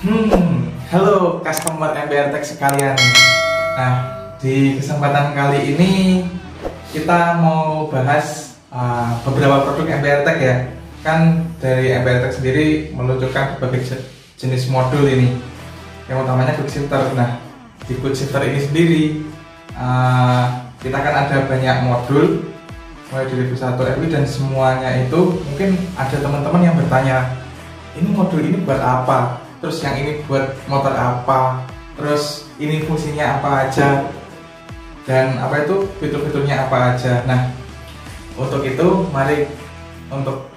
Halo customer MBR Tech sekalian. Nah, di kesempatan kali ini kita mau bahas beberapa produk MBR Tech ya. Kan dari MBR Tech sendiri meluncurkan berbagai jenis modul ini. Yang utamanya quick shifter. Nah, di quick shifter ini sendiri kita kan ada banyak modul mulai dari 1 FI dan semuanya itu mungkin ada teman-teman yang bertanya, ini modul ini buat apa? Terus yang ini buat motor apa, terus ini fungsinya apa aja, dan apa itu fitur-fiturnya apa aja. Nah, untuk itu mari untuk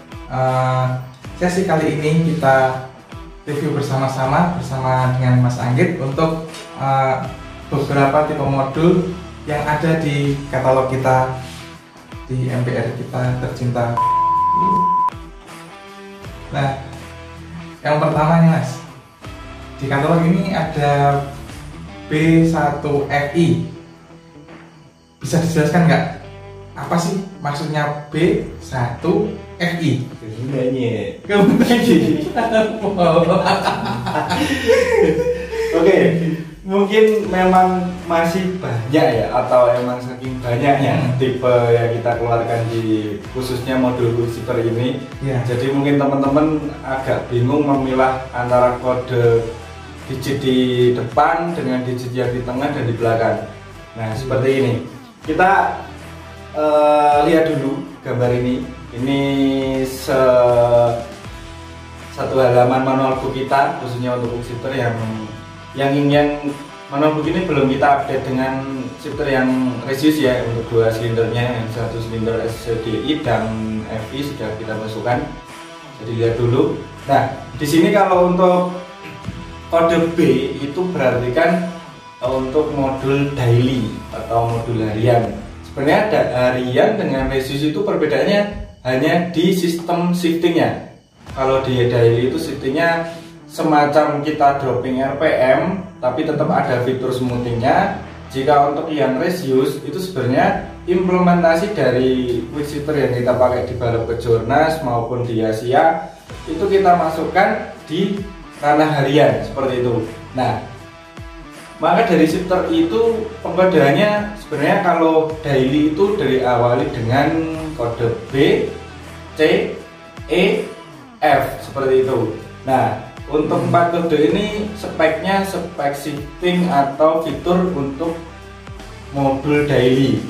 sesi kali ini kita review bersama-sama dengan Mas Anggit untuk beberapa tipe modul yang ada di katalog kita di MBR kita tercinta. Nah, yang pertama nih Mas, di katalog ini ada B1FI. Bisa dijelaskan nggak? Apa sih maksudnya B1FI? Kemudian Oke, mungkin memang masih banyak ya, atau emang saking banyaknya tipe yang kita keluarkan di khususnya modul quick shifter ini. Jadi mungkin teman-teman agak bingung memilah antara kode digit di depan dengan digit yang di tengah dan di belakang. Nah, seperti ini. Kita lihat dulu gambar ini. Ini satu halaman manual book kita khususnya untuk quick shifter yang manual book ini belum kita update dengan shifter yang Resius ya, untuk 2 silindernya, yang 1 silinder SCDI dan FI sudah kita masukkan. Jadi lihat dulu. Nah, di sini kalau untuk kode B itu berarti kan untuk modul daily atau modul harian. Sebenarnya ada harian dengan Resius itu perbedaannya hanya di sistem shiftingnya. Kalau di daily itu shiftingnya semacam kita dropping RPM, tapi tetap ada fitur smoothingnya. Jika untuk yang Resius itu sebenarnya implementasi dari quick shifter yang kita pakai di balap Kejurnas maupun di Asia itu kita masukkan di ranah harian seperti itu. Nah, maka dari shifter itu pengkodeannya sebenarnya kalau daily itu dari awali dengan kode B, C, E, F seperti itu. Nah, untuk 4 kode ini speknya spek shifting atau fitur untuk modul daily.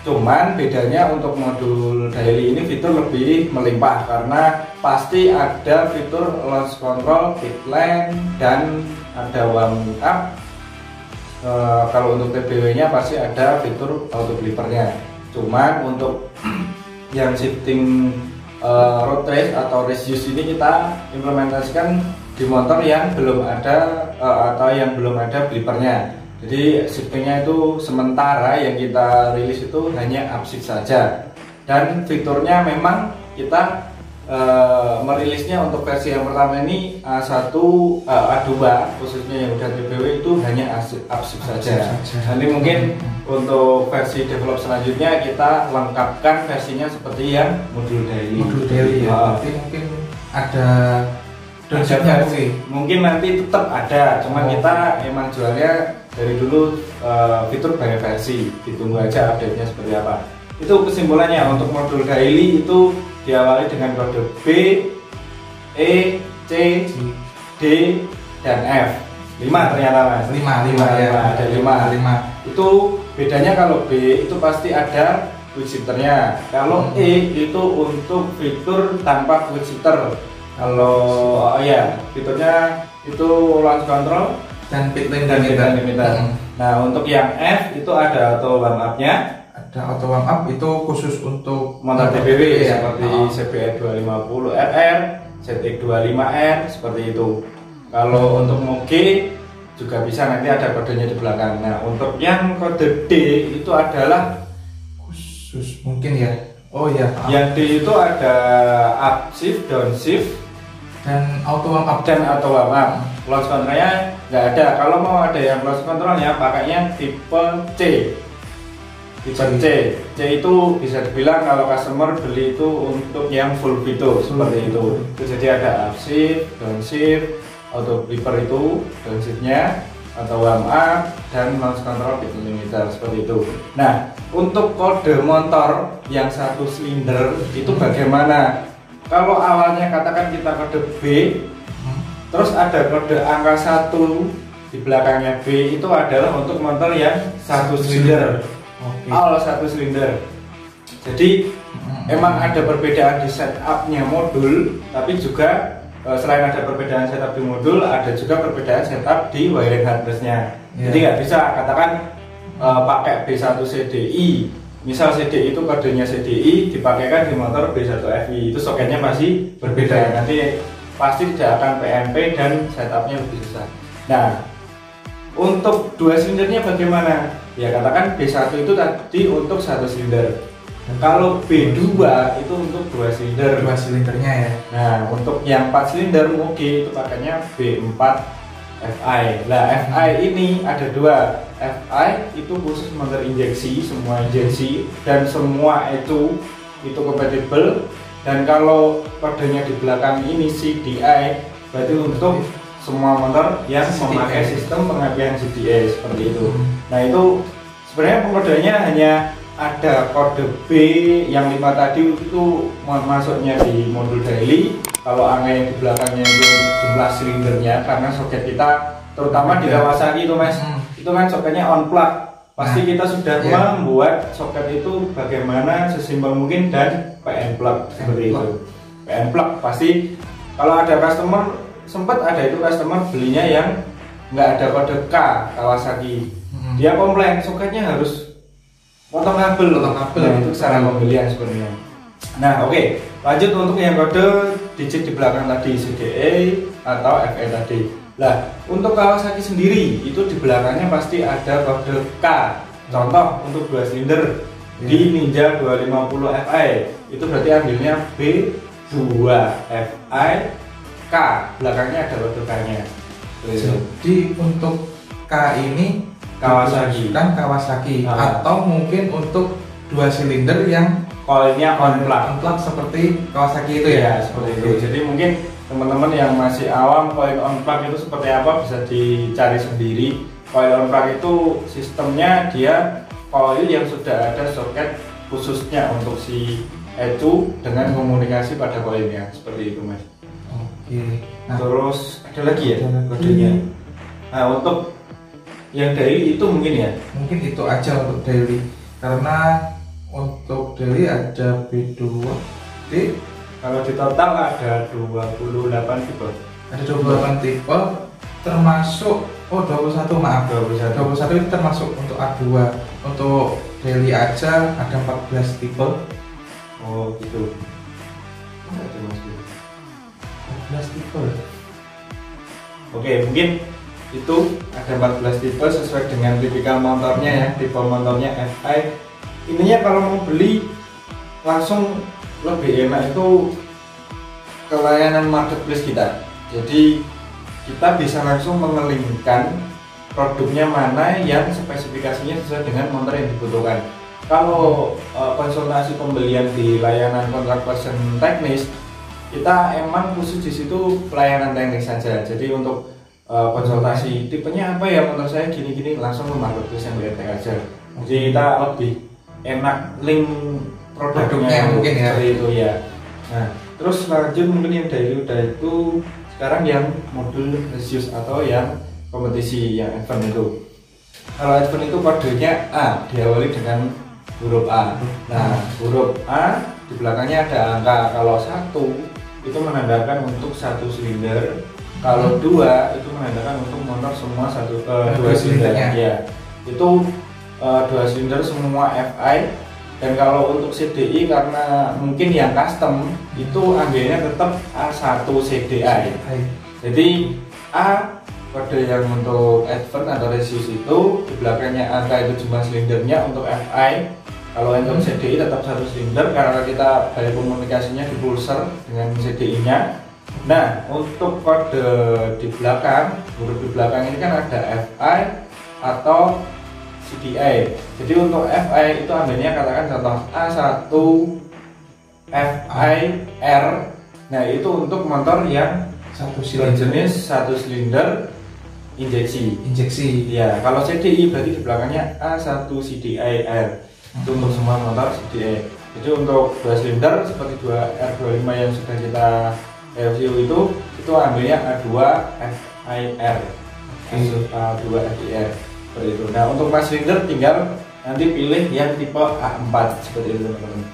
Cuman bedanya untuk modul daily ini fitur lebih melimpah karena pasti ada fitur launch control, pit lane, dan ada warm up. Kalau untuk TBW nya pasti ada fitur auto clippernya. Cuman untuk yang shifting road race atau Resius ini kita implementasikan di motor yang belum ada atau yang belum ada blipernya. Jadi shiftingnya itu sementara yang kita rilis itu hanya upshift saja, dan fiturnya memang kita merilisnya untuk versi yang pertama ini A1, A2 khususnya yang udah TBW itu hanya upshift saja. Nanti mungkin untuk versi develop selanjutnya kita lengkapkan versinya seperti yang modul daily. Modul daily ya. Mungkin ada versi. Mungkin nanti tetap ada, cuman kita emang jualnya dari dulu fitur banyak versi. Ditunggu aja update-nya seperti apa. Itu kesimpulannya untuk modul daily itu diawali dengan kode B, E, C, D, dan F. 5 ternyata Mas. 5 ya. Ada 5. Itu bedanya kalau B itu pasti ada quick shifternya. Kalau E itu untuk fitur tanpa quick shifter. Kalau fiturnya itu launch control dan pit lane dan limiter. Nah, untuk yang F itu ada auto warm up-nya. Ada auto warm up itu khusus untuk motor TBW ya, seperti CBR 250 RR, ZX 25R seperti itu. Kalau untuk Moge juga bisa, nanti ada kodenya di belakang. Nah, untuk yang kode D itu adalah khusus mungkin ya. Oh ya. Yang D itu ada upshift, downshift, dan auto warm up. Launch controlnya nggak ada. Kalau mau ada yang launch controlnya pakainya tipe C. C itu bisa dibilang kalau customer beli itu untuk yang full fitur seperti itu. Jadi ada upshift, downshift, auto flipper itu downshiftnya, atau warm up, dan launch control pit limiter seperti itu. Nah, untuk kode motor yang 1 silinder itu bagaimana? Kalau awalnya katakan kita kode B, terus ada kode angka 1 di belakangnya B, itu adalah untuk motor yang 1 silinder. All 1 silinder. Jadi emang ada perbedaan di setupnya modul, tapi juga selain ada perbedaan setup di modul, ada juga perbedaan setup di wiring harnessnya. Jadi nggak bisa katakan pakai B1 CDI, misal CDI itu kodenya CDI dipakaikan di motor B1 FI, itu soketnya pasti berbeda. Nanti pasti tidak akan PNP dan setupnya lebih susah. Nah, untuk 2 silindernya bagaimana? Ya katakan B1 itu tadi untuk 1 silinder. Kalau B2 itu untuk 2 silinder. 2 silindernya ya. Nah, untuk yang 4 silinder mungkin itu pakainya B4 FI. Nah, FI ini ada 2. FI itu khusus motor injeksi, semua injeksi dan semua itu kompatibel. Dan kalau kodenya di belakang ini CDI, berarti untuk semua motor yang memakai sistem pengapian CDI seperti itu. Nah, itu sebenarnya pengkodeannya hanya ada kode B yang 5 tadi itu masuknya di modul daily. Kalau angka yang di belakangnya itu jumlah silindernya, karena soket kita terutama di Kawasaki itu Mas, itu kan soketnya on plug. Pasti kita sudah membuat soket itu bagaimana sesimpel mungkin dan PN plug seperti itu. PN plug pasti kalau ada customer, sempat ada itu customer belinya yang nggak ada kode K Kawasaki. Dia komplain soketnya harus potong kabel. Nah, itu cara pembelian sebenarnya. Nah, oke. Lanjut untuk yang kode digit di belakang tadi CDE atau FE tadi. Lah, untuk Kawasaki sendiri itu di belakangnya pasti ada kode K. Contoh untuk 2 silinder di Ninja 250 Fi, itu berarti ambilnya B2 Fi K, belakangnya ada kode K-nya. Jadi untuk K ini Kawasaki atau mungkin untuk 2 silinder yang coilnya on plug seperti Kawasaki itu ya, seperti itu. Jadi mungkin teman-teman yang masih awam coil on plug itu seperti apa bisa dicari sendiri. Coil on plug itu sistemnya dia coil yang sudah ada soket khususnya untuk si ECU dengan komunikasi pada coilnya seperti itu Mas. Oke. Nah, terus ada lagi ya kodenya. Nah, untuk yang daily itu mungkin ya? Mungkin itu aja untuk daily, karena untuk daily ada B2 D. Kalau di total ada 28 tipe. Ada 28 tipe, termasuk 21 maaf. 21 itu termasuk untuk A2. Untuk daily aja ada 14 tipe. Oh gitu. 14 tipe. Oke, mungkin itu ada 14 tipe sesuai dengan tipikal motornya ya, tipe motornya FI. Ininya kalau mau beli langsung lebih enak itu ke layanan marketplace kita. Jadi kita bisa langsung mengelingkan produknya mana yang spesifikasinya sesuai dengan motor yang dibutuhkan. Kalau konsultasi pembelian di layanan kontrak person teknis, kita emang khusus di situ pelayanan teknis saja. Jadi untuk konsultasi tipenya apa ya motor saya gini-gini, langsung ke marketplace yang BRTEK aja. Jadi kita lebih enak link produknya mungkin ya. Seperti itu ya. Nah, terus lanjut mungkin yang daily udah itu, sekarang yang modul resius atau yang kompetisi yang event itu. Kalau event itu kodenya A, diawali dengan huruf A. Nah, huruf A di belakangnya ada angka. Kalau 1 itu menandakan untuk 1 silinder. Kalau 2 itu menandakan untuk motor semua 2 silindernya. Ya. Itu 2 silinder semua FI. Dan kalau untuk CDI karena mungkin yang custom itu ambilnya tetap A1 CDI. Jadi A kode yang untuk advance atau resius itu di belakangnya angka itu jumlah silindernya untuk FI. Kalau untuk CDI tetap 1 silinder karena kita bayar komunikasinya di pulser dengan CDI-nya. Nah, untuk kode di belakang, huruf di belakang ini kan ada FI atau CDI. Jadi untuk FI itu ambilnya katakan contoh A1 FIR. Nah, itu untuk motor yang berjenis satu silinder injeksi. Ya, kalau CDI berarti di belakangnya A1 CDI-R. Itu untuk semua motor CDI. Jadi untuk 2 silinder seperti 2 R25 yang sudah kita review itu ambilnya A2 FIR. A2 FIR seperti itu. Nah, untuk 4 silinder tinggal nanti pilih yang tipe A4 seperti itu, teman-teman.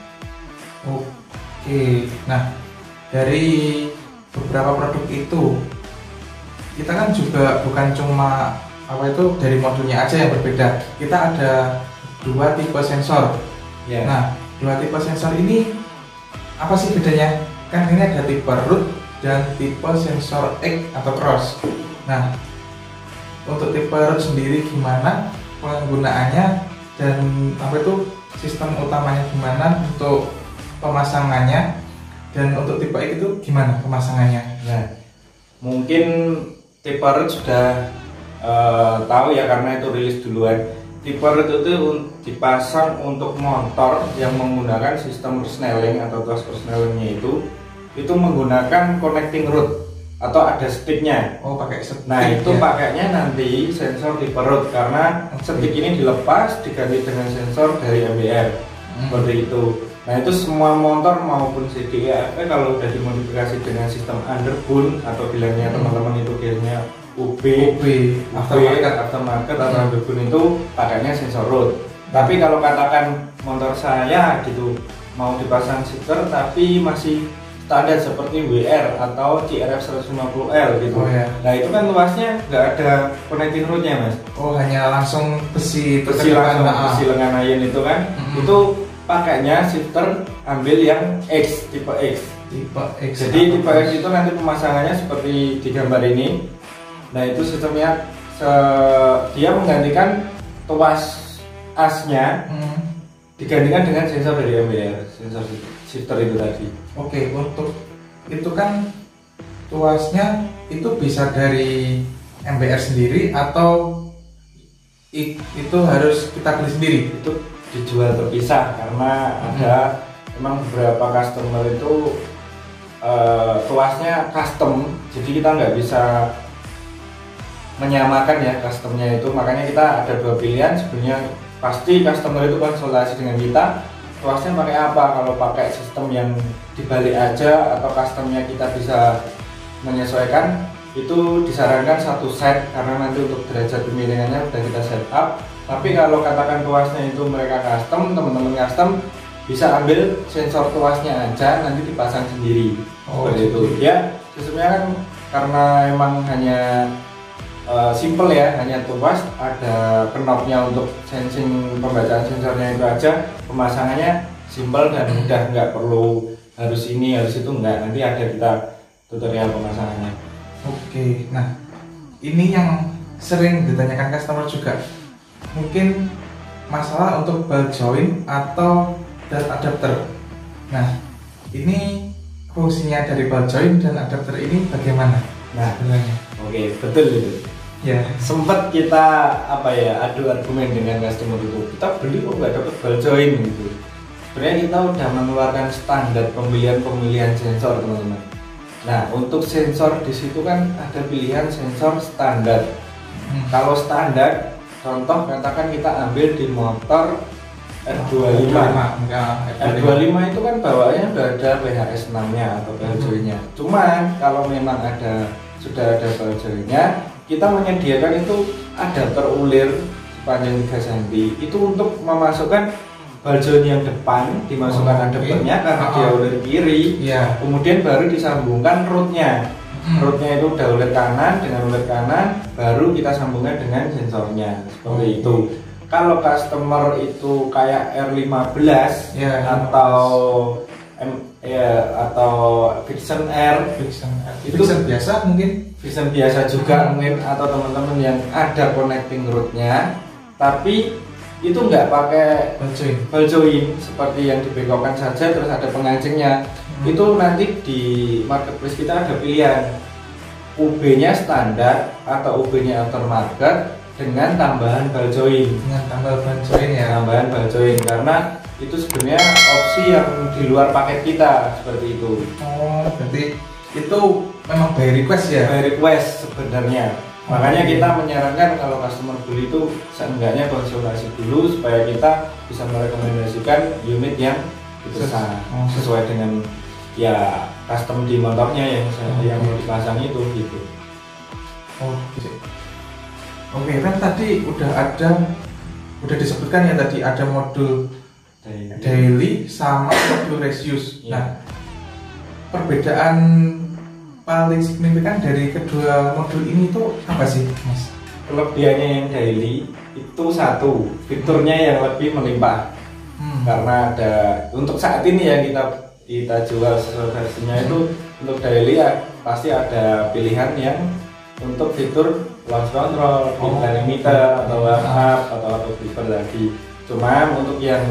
Oke. Nah, dari beberapa produk itu kita kan juga bukan cuma dari modulnya aja yang berbeda. Kita ada 2 tipe sensor. Yeah. Nah, 2 tipe sensor ini apa sih bedanya? Kan ini ada tipe root dan tipe sensor X atau cross. Nah, untuk tipe root sendiri gimana penggunaannya dan sistem utamanya gimana untuk pemasangannya, dan untuk tipe X itu gimana pemasangannya? Nah, mungkin tipe root sudah tahu ya karena itu rilis duluan. Tipe root itu dipasang untuk motor yang menggunakan sistem persneling atau tuas persnelingnya itu menggunakan connecting root atau ada sticknya. Oh, pakai stick. Nah, itu ya, pakainya nanti sensor tipe root karena stick ini dilepas diganti dengan sensor dari MBR. Seperti itu. Nah, itu semua motor maupun CDI kalau udah dimodifikasi dengan sistem underbone atau bilangnya teman-teman itu biasanya UB aftermarket atau underbone itu pakainya sensor root. Tapi kalau katakan motor saya gitu mau dipasang shifter tapi masih standar seperti WR atau CRF 150L gitu. Oh, ya. Nah, itu kan luasnya nggak ada connecting rootnya, Mas. Oh, hanya langsung besi lengan iron itu kan. Itu pakainya shifter ambil yang X, tipe X. Jadi tipe X itu nanti pemasangannya seperti di gambar ini. Nah, itu sistemnya dia menggantikan tuas asnya digantikan dengan sensor dari MBR, sensor shifter itu tadi. Oke, untuk itu kan tuasnya itu bisa dari MBR sendiri atau itu harus kita beli sendiri? Itu dijual terpisah karena ada memang beberapa customer itu tuasnya custom, jadi kita nggak bisa menyamakan ya customnya itu. Makanya kita ada 2 pilihan sebenarnya. Pasti customer itu konsultasi dengan kita tuasnya pakai apa. Kalau pakai sistem yang dibalik aja atau customnya kita bisa menyesuaikan, itu disarankan 1 set karena nanti untuk derajat pemiringannya sudah kita set up. Tapi kalau katakan tuasnya itu mereka custom, teman-teman custom bisa ambil sensor tuasnya aja nanti dipasang sendiri. Seperti itu ya. Sebenarnya kan karena emang hanya simple ya, hanya tuas, ada knobnya untuk sensing pembacaan sensornya itu aja. Pemasangannya simple dan mudah, nggak perlu harus ini harus itu, enggak. Nanti ada kita tutorial pemasangannya. Oke, nah ini yang sering ditanyakan customer juga, mungkin masalah untuk ball joint atau dart adapter. Nah, ini fungsinya dari ball joint dan adapter ini bagaimana? Nah, oke, betul itu. Ya, sempat kita adu argumen dengan customer itu, kita beli kok nggak dapat ball joint gitu. Sebenarnya kita udah mengeluarkan standar pemilihan sensor, teman-teman. Nah, untuk sensor di situ kan ada pilihan sensor standar. Kalau standar, contoh katakan kita ambil di motor R25. R25 itu kan bawaannya udah ada PHS 6-nya atau ball joint-nya. Cuman kalau memang sudah ada ball joint-nya, kita menyediakan itu adapter ulir sepanjang 3 cm itu untuk memasukkan ball joint yang depan, dimasukkan adapternya karena dia ulir kiri, kemudian baru disambungkan rootnya. Rootnya itu udah ulir kanan, dengan ulir kanan baru kita sambungkan dengan sensornya seperti itu. Kalau customer itu kayak R15 atau Vixen R, itu biasa mungkin, Vixen biasa juga mungkin, atau teman-teman yang ada connecting rootnya tapi itu nggak pakai ball joint seperti yang dibengkokkan saja terus ada pengancingnya. Itu nanti di marketplace kita ada pilihan UB-nya standar atau UB-nya aftermarket dengan tambahan ball joint. Tambahan ball joint karena itu sebenarnya opsi yang di luar paket kita seperti itu. Oh, berarti itu memang by request ya? By request sebenarnya. Makanya kita menyarankan kalau customer beli itu seenggaknya konsultasi dulu supaya kita bisa merekomendasikan unit yang besar sesuai dengan ya custom di motornya yang mau dipasang itu gitu. Oke, kan tadi udah disebutkan ya tadi ada modul daily sama modul Resius. Nah, perbedaan paling signifikan dari kedua modul ini tuh apa sih, Mas? Kelebihannya yang daily itu satu, fiturnya yang lebih melimpah. Karena ada untuk saat ini yang kita jual sesuai versinya itu untuk daily ya pasti ada pilihan yang untuk fitur launch control, pilihan limiter atau warm-up atau flipper lagi. Cuma untuk yang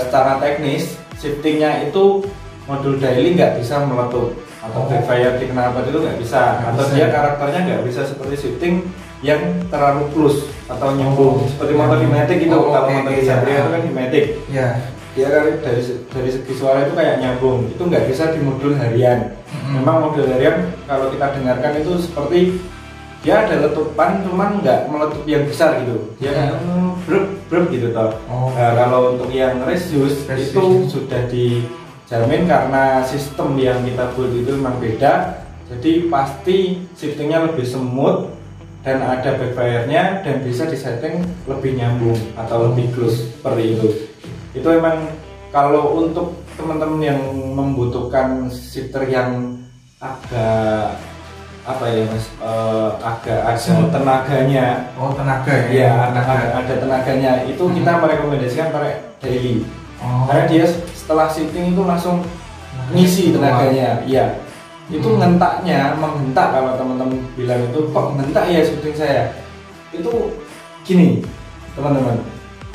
secara teknis shiftingnya itu modul daily nggak bisa meletup atau backfire di knalpot itu nggak bisa, atau dia karakternya nggak bisa seperti shifting yang terlalu plus atau nyambung seperti motor Dematic itu. Kalau motor Satria itu kan Dematic dia kan dari segi suara itu kayak nyambung, itu nggak bisa di modul harian. Memang modul harian kalau kita dengarkan itu seperti dia ada letupan cuman nggak meletup yang besar gitu, dia kayak brep gitu toh. Nah, kalau untuk yang Resius itu sudah dijamin karena sistem yang kita buat itu memang beda, jadi pasti shiftingnya lebih smooth dan ada backfire-nya dan bisa disetting lebih nyambung atau lebih close seperti itu. Itu emang kalau untuk teman-teman yang membutuhkan shifter yang agak apa ya Mas, agak ada tenaganya. Tenaga ya? Iya, ada tenaganya. Itu kita merekomendasikan pakai daily. Karena dia setelah shifting itu langsung ngisi tenaganya. Iya. Itu ngentaknya, menghentak, kalau teman-teman bilang itu kok ngentak ya shifting saya. Itu gini, teman-teman.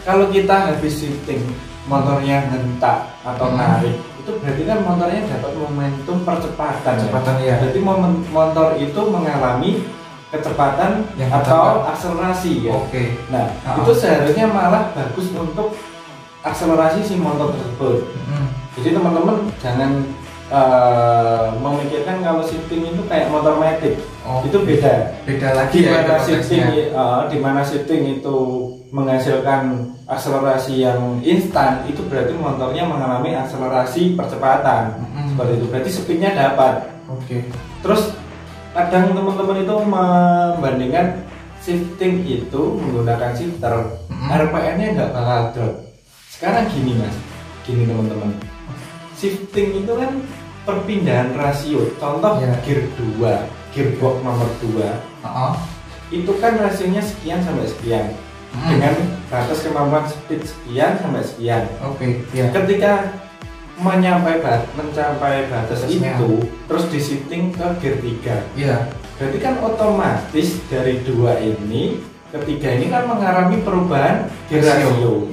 Kalau kita habis shifting motornya ngentak atau narik, itu berarti kan motornya dapat momentum percepatan ya. Berarti motor itu mengalami kecepatan yang atau akselerasi ya. Nah, itu seharusnya malah bagus untuk akselerasi si motor tersebut. Jadi teman-teman jangan memikirkan kalau shifting itu kayak motor matic. Itu beda lagi ya. Di mana shifting itu menghasilkan akselerasi yang instan, itu berarti motornya mengalami akselerasi percepatan. Seperti itu, berarti speednya dapat. Terus kadang teman-teman itu membandingkan shifting itu menggunakan shifter, RPM-nya nggak bakal drop. Sekarang gini Mas, gini teman-teman, shifting itu kan perpindahan rasio. Contoh gear 2, gearbox nomor 2, itu kan rasionya sekian sampai sekian dengan batas kemampuan speed sekian sampai sekian. Ketika mencapai batas itu, terus di shifting ke gear 3, berarti kan otomatis dari 2 ini ketiga ini kan mengalami perubahan gear rasio.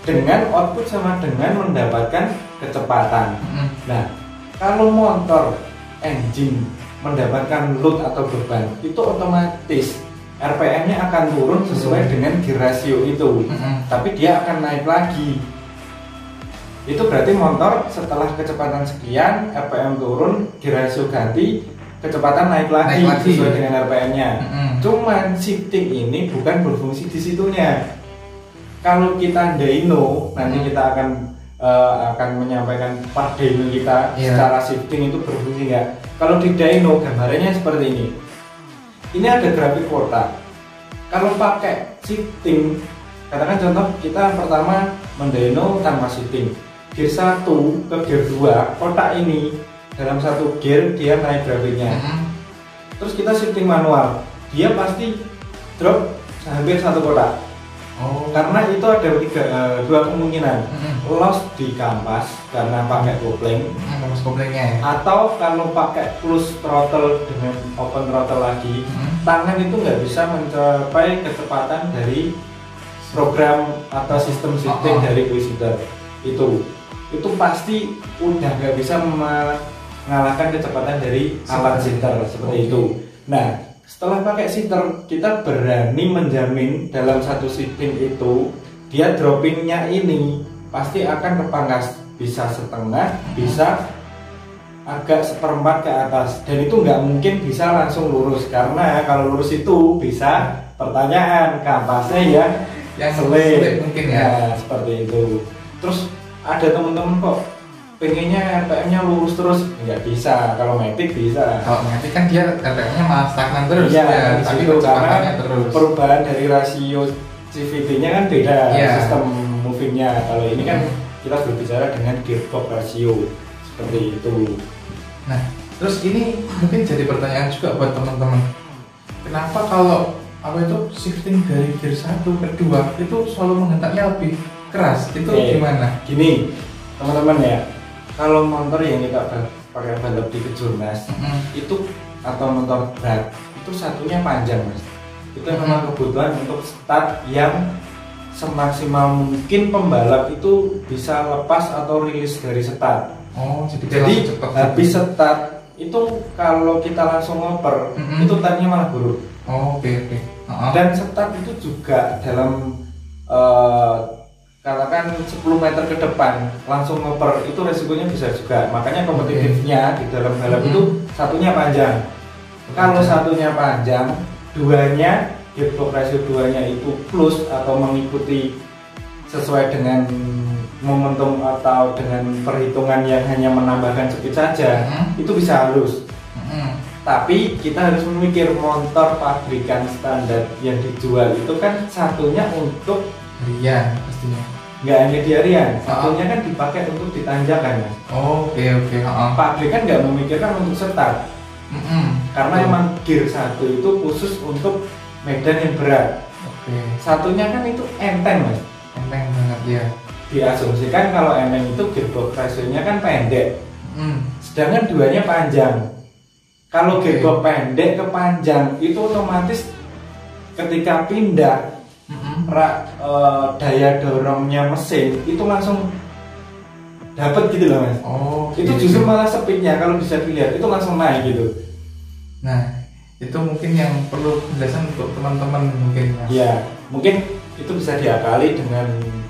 Dengan output sama dengan mendapatkan kecepatan. Nah, kalau motor engine mendapatkan load atau beban, itu otomatis RPM-nya akan turun sesuai dengan gear ratio itu. Tapi dia akan naik lagi. Itu berarti motor setelah kecepatan sekian, RPM turun, gear ratio ganti, kecepatan naik lagi sesuai dengan RPM-nya. Cuman shifting ini bukan berfungsi di situnya. Kalau kita dyno, nanti kita akan menyampaikan part dyno kita secara shifting itu berfungsi nggak. Kalau di dyno gambarannya seperti ini. Ini ada grafik kotak. Kalau pakai shifting, katakan contoh kita pertama mendyno tanpa shifting, gear 1 ke gear 2, kotak ini dalam satu gear dia naik grafiknya. Terus kita shifting manual, dia pasti drop hampir satu kotak. Karena itu ada dua kemungkinan, loss di kampas karena pakai kopling, atau kalau pakai plus throttle dengan open throttle lagi, tangan itu nggak bisa mencapai kecepatan dari program atau sistem shifting dari Quickshifter. Itu pasti udah nggak bisa mengalahkan kecepatan dari alat shifter seperti itu. Nah, setelah pakai shifter, kita berani menjamin dalam satu shifting itu dia droppingnya ini pasti akan kepangkas, bisa setengah, bisa agak seperempat ke atas, dan itu nggak mungkin bisa langsung lurus, karena kalau lurus itu bisa pertanyaan kampasnya yang selip mungkin ya. Nah, seperti itu. Terus ada teman-teman kok pengennya RPM-nya lurus terus, nggak bisa. Kalau Matic bisa. Kalau Matic kan dia RPM-nya malah stagnan terus ya, tapi kecepatannya terus. Perubahan dari rasio CVT-nya kan beda sistem movingnya. Kalau ini kan kita berbicara dengan gearbox rasio seperti itu. Nah, terus ini mungkin jadi pertanyaan juga buat teman-teman. Kenapa kalau shifting dari gear 1 ke 2 itu selalu menghentaknya lebih keras? Itu gimana? Gini, teman-teman ya. Kalau motor yang kita pakai balap di kejurnas itu atau motor berat itu satunya panjang, Mas. Itu memang kebutuhan untuk start yang semaksimal mungkin pembalap itu bisa lepas atau rilis dari start. Jadi habis start itu kalau kita langsung ngoper itu time-nya malah buruk. Oke. Dan start itu juga dalam katakan 10 meter ke depan langsung ngoper itu resikonya bisa juga. Makanya kompetitifnya di dalam balap itu satunya panjang. Kalau satunya panjang, duanya gearbox ratio 2-nya itu plus atau mengikuti sesuai dengan momentum atau dengan perhitungan yang hanya menambahkan speed saja, itu bisa halus. Tapi kita harus memikir motor pabrikan standar yang dijual itu kan satunya untuk harian pastinya. Nggak hanya di harian, satunya kan dipakai untuk ditanjakan, Mas. Oke. Pabrikan nggak memikirkan untuk start. Karena emang gear 1 itu khusus untuk medan yang berat. Satunya kan itu enteng, Mas. Enteng banget ya. Diasumsikan kalau enteng itu gearbox ratio-nya kan pendek. Sedangkan duanya panjang. Kalau gearbox pendek ke panjang itu otomatis ketika pindah daya dorongnya mesin itu langsung dapat gitu loh, Mas. Itu justru malah speednya kalau bisa dilihat itu langsung naik gitu. Nah, itu mungkin yang perlu penjelasan untuk teman-teman mungkin. Ya, mungkin itu bisa diakali dengan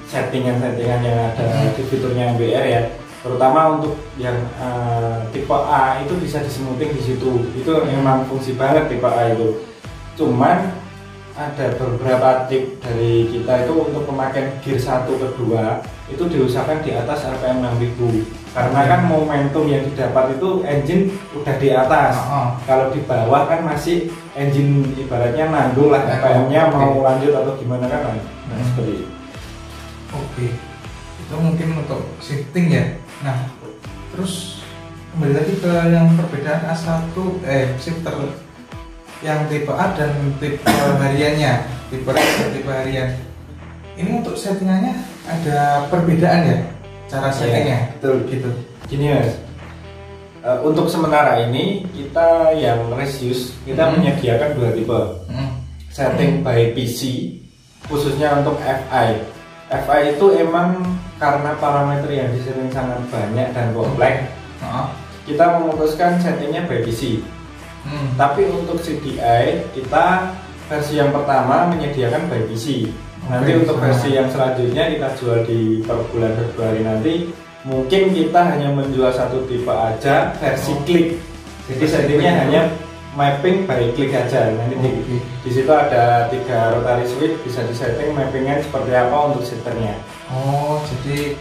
settingan-settingan yang ada di fiturnya MBR ya. Terutama untuk yang tipe A itu bisa dismoothing di situ. Itu memang fungsi banget tipe A itu. Cuman ada beberapa tip dari kita itu untuk pemakaian gear 1 ke 2 itu diusahakan di atas RPM 6000. Karena kan momentum yang didapat itu engine udah di atas. Kalau di bawah kan masih engine ibaratnya nanggung lah RPM-nya mau lanjut atau gimana kan. Nah, seperti itu. Itu mungkin untuk shifting ya. Nah, terus kembali lagi ke yang perbedaan A1 shifter yang tipe A dan tipe hariannya, tipe harian. Ini untuk settingannya ada perbedaan ya? Cara settingnya? Betul gitu. Gini, Mas. Untuk sementara ini kita yang race use kita menyediakan 2 tipe. Setting by PC khususnya untuk FI. FI itu emang karena parameter yang disetting sangat banyak dan kompleks. Kita memutuskan settingnya by PC. Tapi untuk CDI kita versi yang pertama menyediakan by PC. Nanti untuk versi yang selanjutnya kita jual di per bulan Februari nanti mungkin kita hanya menjual satu tipe aja versi klik. Jadi settingnya hanya mapping by klik aja. Nanti di situ ada 3 rotary switch, bisa disetting mappingnya seperti apa untuk shifternya. Jadi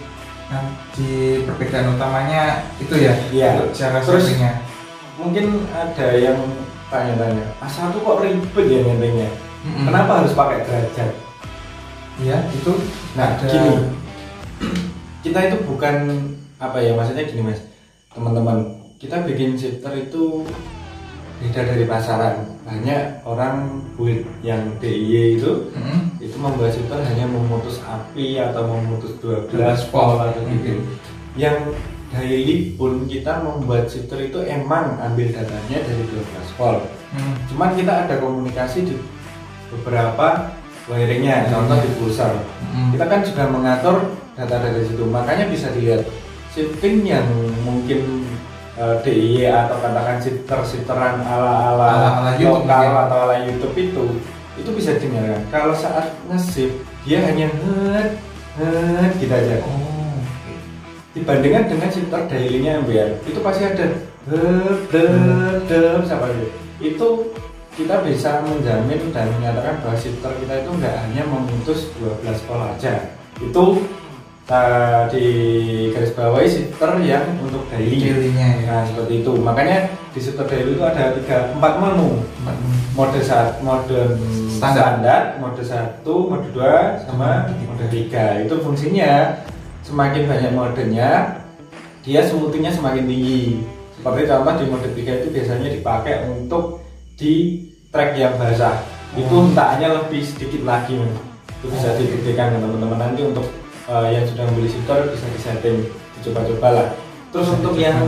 di perbedaan utamanya itu ya? Iya. Untuk cara settingnya. Mungkin ada yang tanya-tanya, A1 kok ribet ya settingnya? Kenapa harus pakai derajat? Iya, itu. Nah, gini. Kita itu bukan maksudnya gini, Mas. Teman-teman, kita bikin shifter itu beda dari pasaran. Banyak orang buat yang DIY itu membuat shifter hanya memutus api atau memutus 12 volt atau gitu. Yang daily pun kita membuat shifter itu emang ambil datanya dari 12 volt. Cuman kita ada komunikasi di beberapa wiringnya, contoh di pulsar. Kita kan juga mengatur data dari situ. Makanya bisa dilihat shifting yang mungkin DIY atau katakan shifteran ala YouTube atau ala YouTube itu bisa dengarkan. Kalau saat nge-shift dia hanya gitu aja. dibandingkan dengan shifter daily-nya MBR itu pasti ada siapa itu kita bisa menjamin dan menyatakan bahwa shifter kita itu nggak hanya memutus 12 volt aja. Itu di garis bawahi shifter yang untuk daily-nya ya. Nah seperti itu, makanya di shifter daily itu ada 4 menu. Mode standar, mode 1, mode 2, sama mode 3. Itu fungsinya semakin banyak modenya, dia smoothingnya semakin tinggi. Seperti contoh di mode 3 itu biasanya dipakai untuk di track yang basah. Itu hentakannya lebih sedikit lagi, itu bisa dibuktikan teman-teman nanti untuk yang sudah membeli shifter bisa disetting, dicoba-coba lah. Terus untuk yang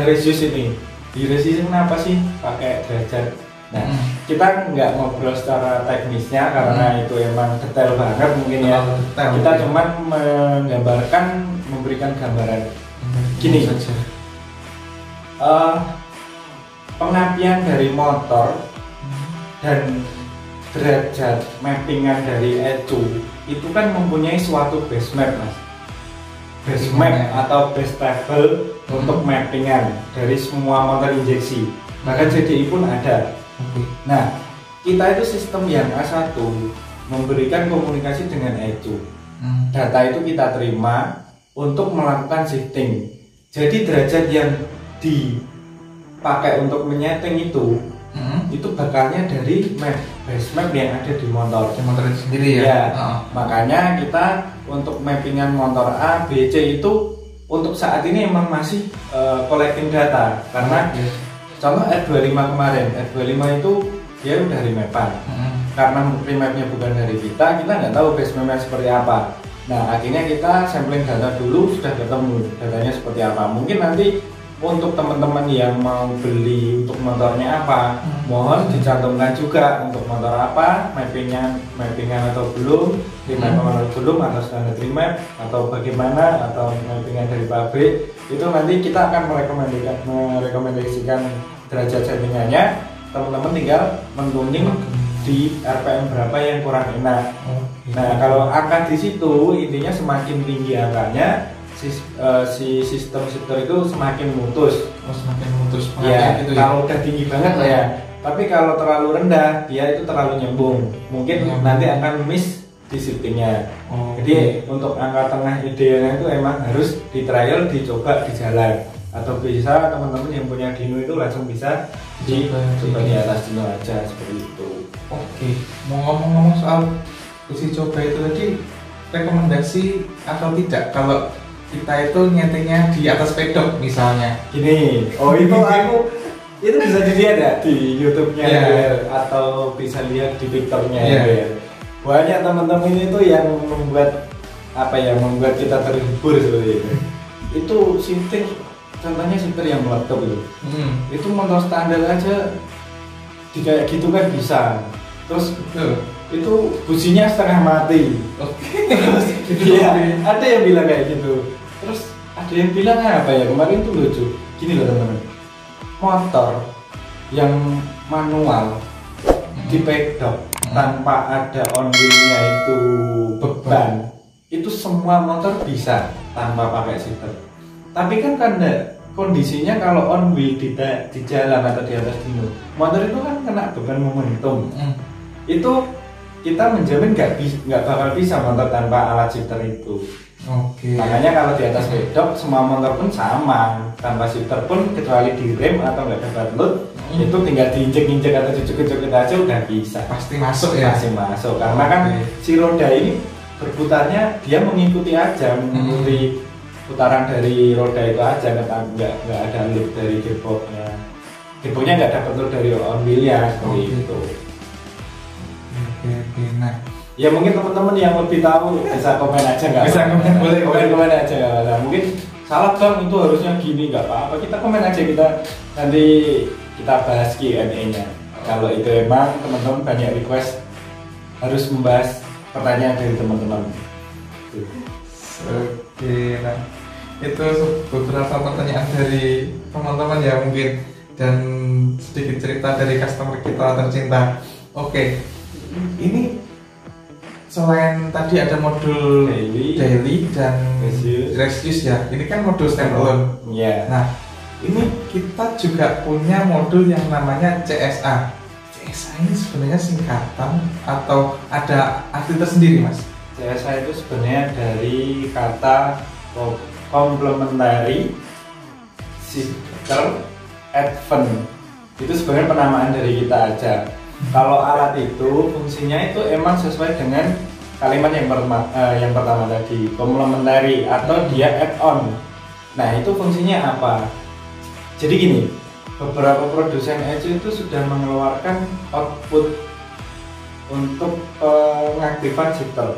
resius ini, di resius kenapa sih pakai derajat? Nah, kita nggak ngobrol secara teknisnya karena itu emang detail banget mungkin ya. Kita cuma menggambarkan, memberikan gambaran. Gini saja. Pengapian dari motor dan derajat mappingan dari ECU itu kan mempunyai suatu base map, Mas. Base map atau base table untuk mappingan dari semua motor injeksi. Bahkan CDI pun ada. Nah, kita itu sistem yang A1 memberikan komunikasi dengan ECU. Data itu kita terima untuk melakukan shifting. Jadi derajat yang dipakai untuk menyeting itu bakalnya dari base map yang ada di motor. Di motor itu sendiri ya. Makanya kita untuk mappingan motor A, B, C itu untuk saat ini emang masih collecting data karena contoh R25 kemarin, R25 itu dia udah remapan. Karena remapnya bukan dari kita nggak tahu base mapnya seperti apa. Nah akhirnya kita sampling data dulu, sudah ketemu datanya seperti apa. Mungkin nanti untuk teman-teman yang mau beli untuk motornya apa, mohon dicantumkan juga untuk motor apa, mappingan atau belum, remap atau belum, atau standar remap atau bagaimana, atau mappingan dari pabrik. Itu nanti kita akan merekomendasikan derajat settingannya. Teman-teman tinggal mentuning di RPM berapa yang kurang enak. Nah kalau angka di situ intinya semakin tinggi angkanya, si sistem shifter itu semakin mutus. Ya, itu kalau udah tinggi banget lah ya. Tapi kalau terlalu rendah, dia itu terlalu nyambung. Mungkin nanti akan miss di shiftingnya. Jadi untuk angka tengah idealnya itu emang harus di trial, dicoba di jalan. Atau bisa teman-teman yang punya Dino itu langsung bisa dicoba di atas Dino aja seperti itu. Oke, mau ngomong-ngomong soal uji coba itu tadi, rekomendasi atau tidak kalau kita itu nyetingnya di atas pedok misalnya? Gini, itu bisa dilihat ya di YouTube-nya atau bisa lihat di TikTok-nya Banyak teman-teman itu yang membuat membuat kita terhibur seperti itu. Itu shifting, contohnya shifter yang meletup itu. Itu motor standar aja kayak gitu kan bisa. Terus itu businya setengah mati. Ada yang bilang kayak gitu. Terus ada yang bilang apa ya, kemarin tuh lucu. Gini loh teman-teman, motor yang manual di pedok tanpa ada on wheel-nya itu beban, itu semua motor bisa tanpa pakai shifter. Tapi kan karena kondisinya kalau on wheel di jalan atau di atas dino, motor itu kan kena beban momentum. Itu kita menjamin nggak bakal bisa motor tanpa alat shifter itu. Makanya kalau di atas pedok semua motor pun sama, tanpa shifter pun kecuali di rem atau nggak dapat load, itu tinggal diinjek-injek atau dicukur-cukur aja udah bisa. Pasti masuk ya? Pasti masuk, karena kan si roda ini berputarnya dia mengikuti aja, mengikuti putaran dari roda itu aja, nggak ada load dari gearboxnya. Gearboxnya nggak dapat load dari on wheel-nya seperti itu. Nah, ya mungkin teman-teman yang lebih tahu bisa komen aja, nggak? Bisa komen, boleh komen aja nggak apa-apa. Mungkin salah bang itu harusnya gini, nggak apa-apa. Kita komen aja, nanti kita bahas Q&A-nya. Kalau itu emang teman-teman banyak request harus membahas pertanyaan dari teman-teman. Nah itu beberapa pertanyaan dari teman-teman ya mungkin, dan sedikit cerita dari customer kita tercinta. Ini selain tadi ada modul daily dan Resius ya, ini kan modul standalone. Yeah. Nah, ini kita juga punya modul yang namanya CSA. CSA ini sebenarnya singkatan atau ada arti tersendiri, Mas? CSA itu sebenarnya dari kata Complementary Shifter Advance. Itu sebenarnya penamaan dari kita aja. Kalau alat itu fungsinya itu emang sesuai dengan kalimat yang pertama tadi, complementary atau dia add-on. Nah, itu fungsinya apa? Jadi gini, beberapa produsen ECU itu sudah mengeluarkan output untuk pengaktifan shifter.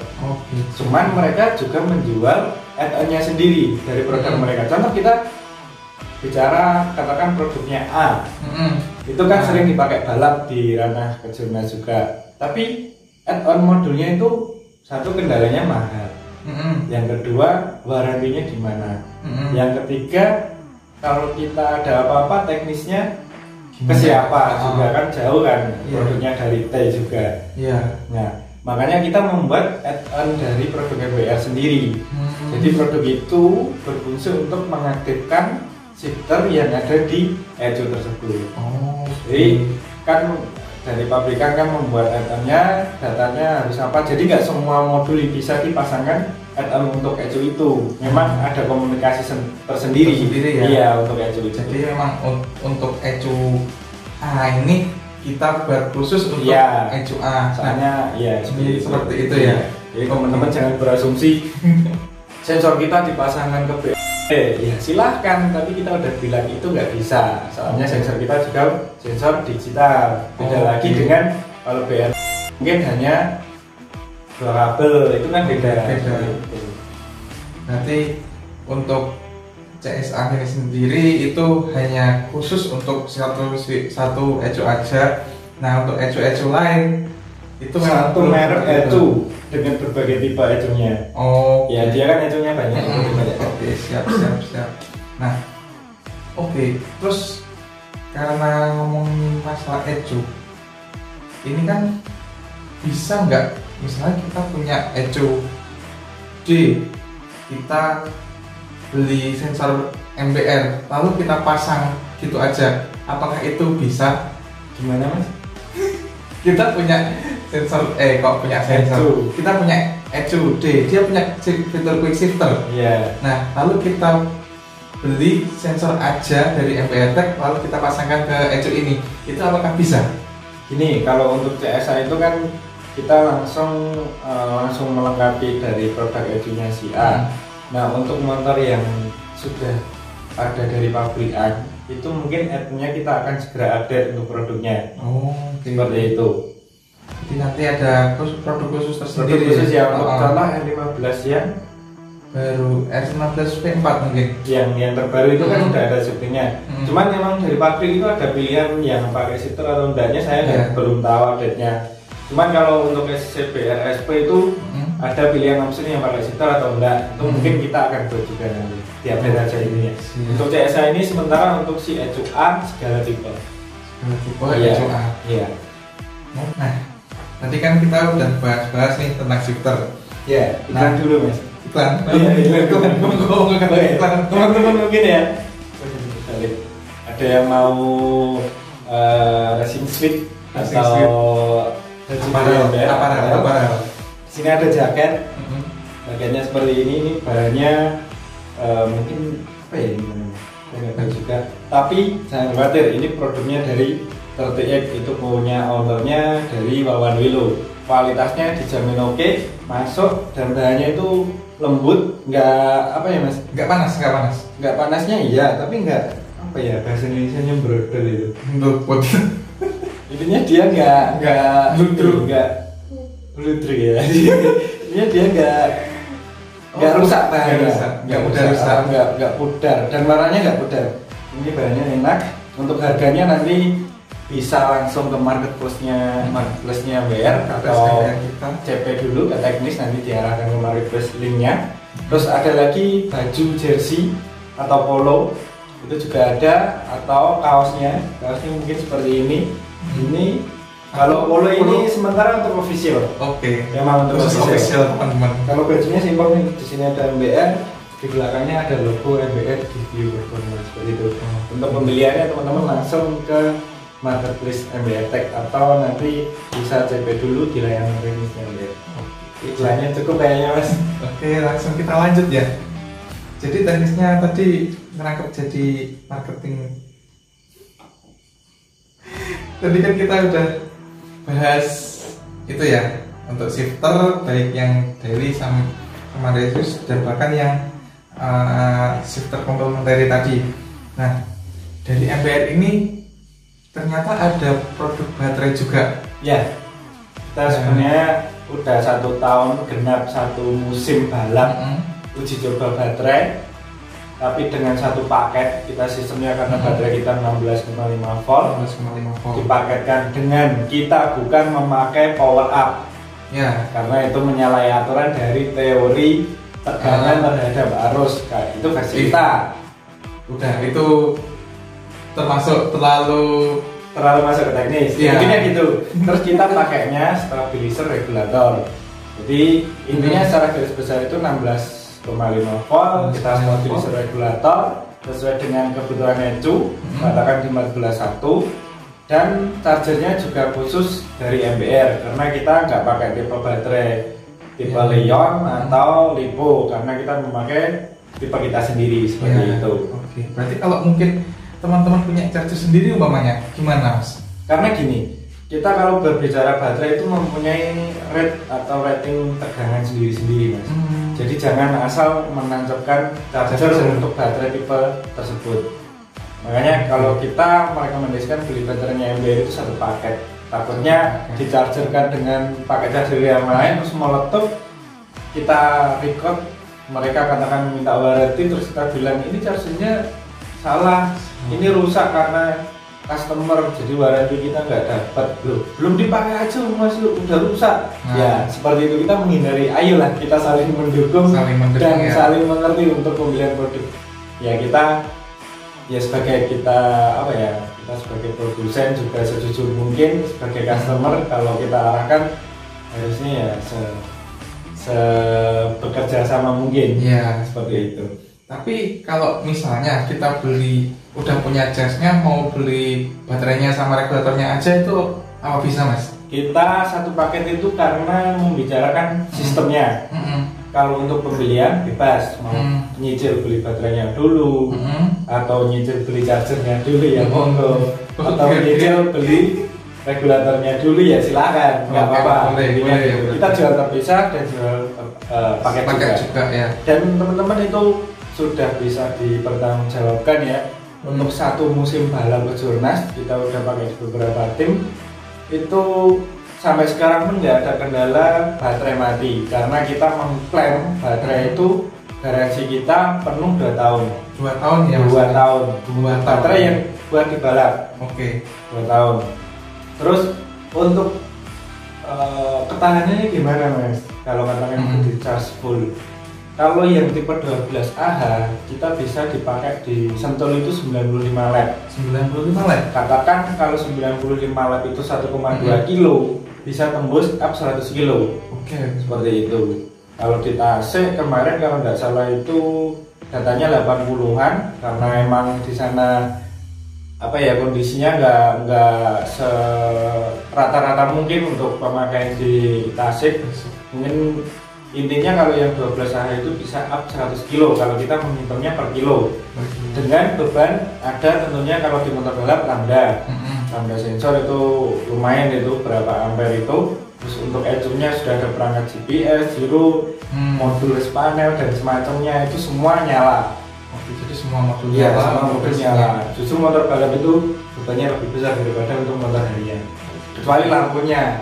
Cuman mereka juga menjual add-onnya sendiri dari produk mereka. Contoh kita bicara katakan produknya A, itu kan sering dipakai balap di ranah kejurnas juga. Tapi add-on modulnya itu satu, kendalanya mahal. Yang kedua, warantinya di mana? Yang ketiga, kalau kita ada apa-apa teknisnya ke siapa juga kan jauh kan, produknya dari T juga. Nah, makanya kita membuat add-on dari produk MBR sendiri. Jadi produk itu berfungsi untuk mengaktifkan shifter yang ada di ECU tersebut. Jadi kan dari pabrikan kan membuat add-onnya, datanya harus apa. Jadi nggak semua modul bisa dipasangkan add-on untuk ECU itu. Memang ada komunikasi tersendiri ya? Iya, untuk ECU itu. Jadi memang untuk ECU A ini kita buat khusus untuk ECU A. Soalnya ya seperti itu ya. Jadi teman-teman jangan berasumsi sensor kita dipasangkan ke B. Ya silahkan, tapi kita udah bilang itu nggak bisa. Soalnya sensor kita juga sensor digital. Beda lagi dengan kalau BR mungkin hanya 2 kabel, itu kan beda. Nanti untuk CSA ini sendiri itu hanya khusus untuk satu ECU aja. Nah, untuk ECU lain itu satu merek ECU dengan berbagai tipe ECU-nya. Ya dia kan ECU-nya banyak. Oke, siap. Nah, terus karena ngomongin masalah ECU, ini kan bisa nggak misalnya kita punya ECU D, kita beli sensor MBR lalu kita pasang gitu aja, apakah itu bisa? Gimana, Mas? Kita punya sensor kita punya ECU D, dia punya fitur quick shifter. Nah, lalu kita beli sensor aja dari MBR Tech lalu kita pasangkan ke ECU ini, itu apakah bisa? Ini kalau untuk CSA itu kan kita langsung melengkapi dari produk ECU-nya si A. Nah, untuk motor yang sudah ada dari pabrikan itu mungkin add-nya kita akan segera update untuk produknya. Seperti itu. Jadi nanti ada produk khusus tersendiri. Produk khusus ya, untuk contoh R15 yang baru R15 V4 mungkin. Yang terbaru itu kan udah ada shiftingnya. Cuman memang dari pabrik itu ada pilihan yang pakai shifter atau enggaknya saya belum tahu update-nya. Cuman kalau untuk CBR SP itu ada pilihan opsi yang pakai shifter atau enggak. Itu mungkin kita akan buat juga nanti di update aja ini ya. Untuk CSA ini sementara untuk si ECU A segala tipe. ECU A. Iya. Nah, tadi kan kita udah bahas nih tentang shifter. Iklan dulu, Mas. Iklan. Teman-teman mungkin ya. Ada yang mau racing suite atau aparel. Di sini ada jaket. Jaketnya seperti ini bahannya mungkin apa ya ini? Saya nggak tahu juga. Tapi jangan khawatir, ini produknya dari 30X, itu punya ownernya dari Wawan Willow. Kualitasnya dijamin oke, masuk dan bahannya itu lembut, nggak apa ya Mas? Nggak panas. Nggak panasnya iya, tapi nggak apa ya, bahasa Indonesianya brodol itu. Lembut. Intinya dia nggak bludruk ya. Intinya dia nggak rusak bahannya, nggak pudar dan warnanya nggak pudar. Ini bahannya enak. Untuk harganya nanti bisa langsung ke marketplace-nya BR atau CP dulu ke teknis, nanti diarahkan ke marketplace linknya. Terus ada lagi baju jersey atau polo itu juga ada, atau kaosnya mungkin seperti ini. Ini Kalau polo ini sementara untuk official. Oke. Memang untuk Khusus official teman-teman. Kalau bajunya simpel nih, di sini ada MBR, di belakangnya ada logo MBR di View Performance seperti itu. Untuk pembeliannya teman-teman langsung ke marketplace MBR Tech atau nanti bisa CP dulu di layanan teknisnya MBR. Iklannya cukup kayaknya Mas. Oke, langsung kita lanjut ya. Jadi teknisnya tadi ngerangkep jadi marketing. Tadi kan kita udah bahas itu ya, untuk shifter baik yang daily sama resus dan bahkan yang shifter komplementari tadi. Nah, dari MBR ini ternyata ada produk baterai juga. Ya, kita sebenarnya udah 1 tahun genap 1 musim balap uji coba baterai. Tapi dengan 1 paket kita sistemnya karena baterai kita 16,5 volt, dipaketkan dengan kita bukan memakai power up ya, karena itu menyalahi aturan dari teori tegangan terhadap arus. Itu versi kita. Udah itu termasuk terlalu masuk ke teknis. Intinya gitu. Terus kita pakainya stabilizer regulator. Jadi intinya secara garis besar itu 16,5 volt, kita stabilizer regulator sesuai dengan kebutuhan ECU, katakan di 14.1, dan chargernya juga khusus dari MBR karena kita nggak pakai tipe baterai tipe Leon atau Lipo karena kita memakai tipe kita sendiri seperti itu. Oke, berarti kalau mungkin teman-teman punya charger sendiri umpamanya gimana Mas? Karena gini, kita kalau berbicara baterai itu mempunyai rate atau rating tegangan sendiri-sendiri Mas. Jadi jangan asal menancapkan charger untuk baterai tipe tersebut. Makanya kalau kita merekomendasikan beli baterainya MBR itu 1 paket. Takutnya dichargerkan dengan pakai charger yang lain terus meletup, kita record, mereka katakan minta warranty, terus kita bilang ini chargernya salah, ini rusak karena customer, jadi warranty kita nggak dapat. Belum dipakai aja Mas udah rusak. Ya seperti itu, kita menghindari. Ayolah kita saling mendukung dan ya, saling mengerti untuk pembelian produk. Ya kita ya sebagai kita kita sebagai produsen juga sejujur mungkin, sebagai customer kalau kita arahkan harusnya ya bekerja sama mungkin ya, seperti itu. Tapi kalau misalnya kita udah punya charge-nya, mau beli baterainya sama regulatornya aja itu apa bisa Mas? Kita 1 paket itu karena membicarakan sistemnya. Kalau untuk pembelian bebas, mau nyicil beli baterainya dulu, atau nyicil beli chargernya dulu ya monggo, atau nyicil beli regulatornya dulu ya silakan, nggak apa-apa. Kita jual terpisah dan jual paket juga. Ya. Dan teman-teman itu sudah bisa dipertanggungjawabkan ya. Untuk 1 musim balap Kejurnas kita udah pakai di beberapa tim, itu sampai sekarang pun nggak ada kendala baterai mati karena kita mengklaim baterai itu garansi kita penuh 2 tahun. 2 tahun ya? 2 tahun. Baterai yang buat di balap. 2 tahun. Terus untuk ketahanannya gimana Mas? Kalau katakan di charge full. Kalau yang tipe 12Ah kita bisa dipakai di Sentul itu 95 lap. 95 lap? Katakan kalau 95 lap itu 1,2 kilo, bisa tembus up 100 kilo. Seperti itu. Kalau di Tasik kemarin kalau nggak salah itu datanya 80-an karena emang di sana kondisinya nggak rata-rata mungkin untuk pemakaian di Tasik. Mungkin intinya kalau yang 12Ah itu bisa up 100 kilo kalau kita menghitungnya per kilo. Dengan beban ada tentunya kalau di motor balap lambda sensor itu lumayan, itu berapa ampere itu. Terus untuk ECU-nya sudah ada perangkat GPS, giro, modul panel dan semacamnya, itu semua nyala. Jadi semua modul nyala. Justru motor balap itu bebannya lebih besar daripada untuk motor harian. Kecuali lampunya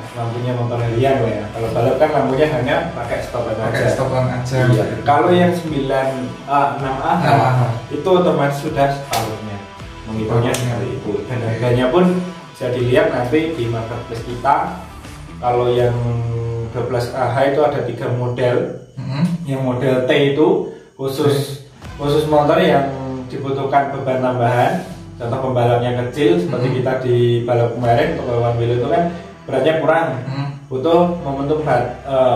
motor harian ya. Kalau balap kan lampunya hanya pakai stopan aja. Iya. Kalau yang 6Ah itu otomatis sudah separuhnya. Menghitungnya seperti itu. Dan harganya pun bisa dilihat nanti di marketplace kita. Kalau yang 12Ah itu ada 3 model. Yang model T itu khusus motor yang dibutuhkan beban tambahan. Contoh pembalapnya kecil seperti kita di balap kemarin untuk lawan Wheel itu kan beratnya kurang, butuh momentum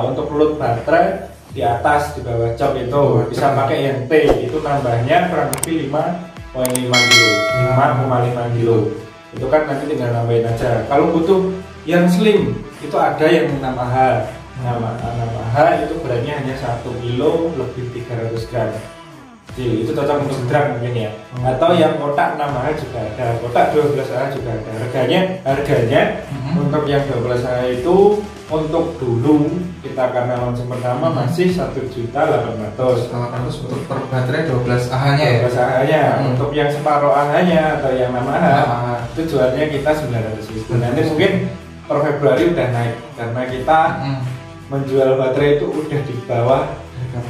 untuk load baterai di atas, di bawah jok itu bisa pakai yang T, itu nambahnya kurang lebih 5,5 kilo, 5,5 kilo. Itu kan nanti tinggal nambahin aja. Kalau butuh yang slim, itu ada yang 6Ah. 6Ah itu beratnya hanya 1 kilo lebih 300 gram. Jadi itu cocok untuk drag mungkin ya. Atau yang kotak 6Ah juga ada, kotak 12Ah juga ada. Harganya untuk yang 12Ah itu untuk dulu kita karena launching pertama masih 1.800.000 untuk per baterai 12Ah nya ya. 12Ah-nya. Untuk yang separuh Ah-nya atau yang 6Ah itu jualnya kita 900.000. Nanti mungkin per Februari udah naik karena kita menjual baterai itu udah di bawah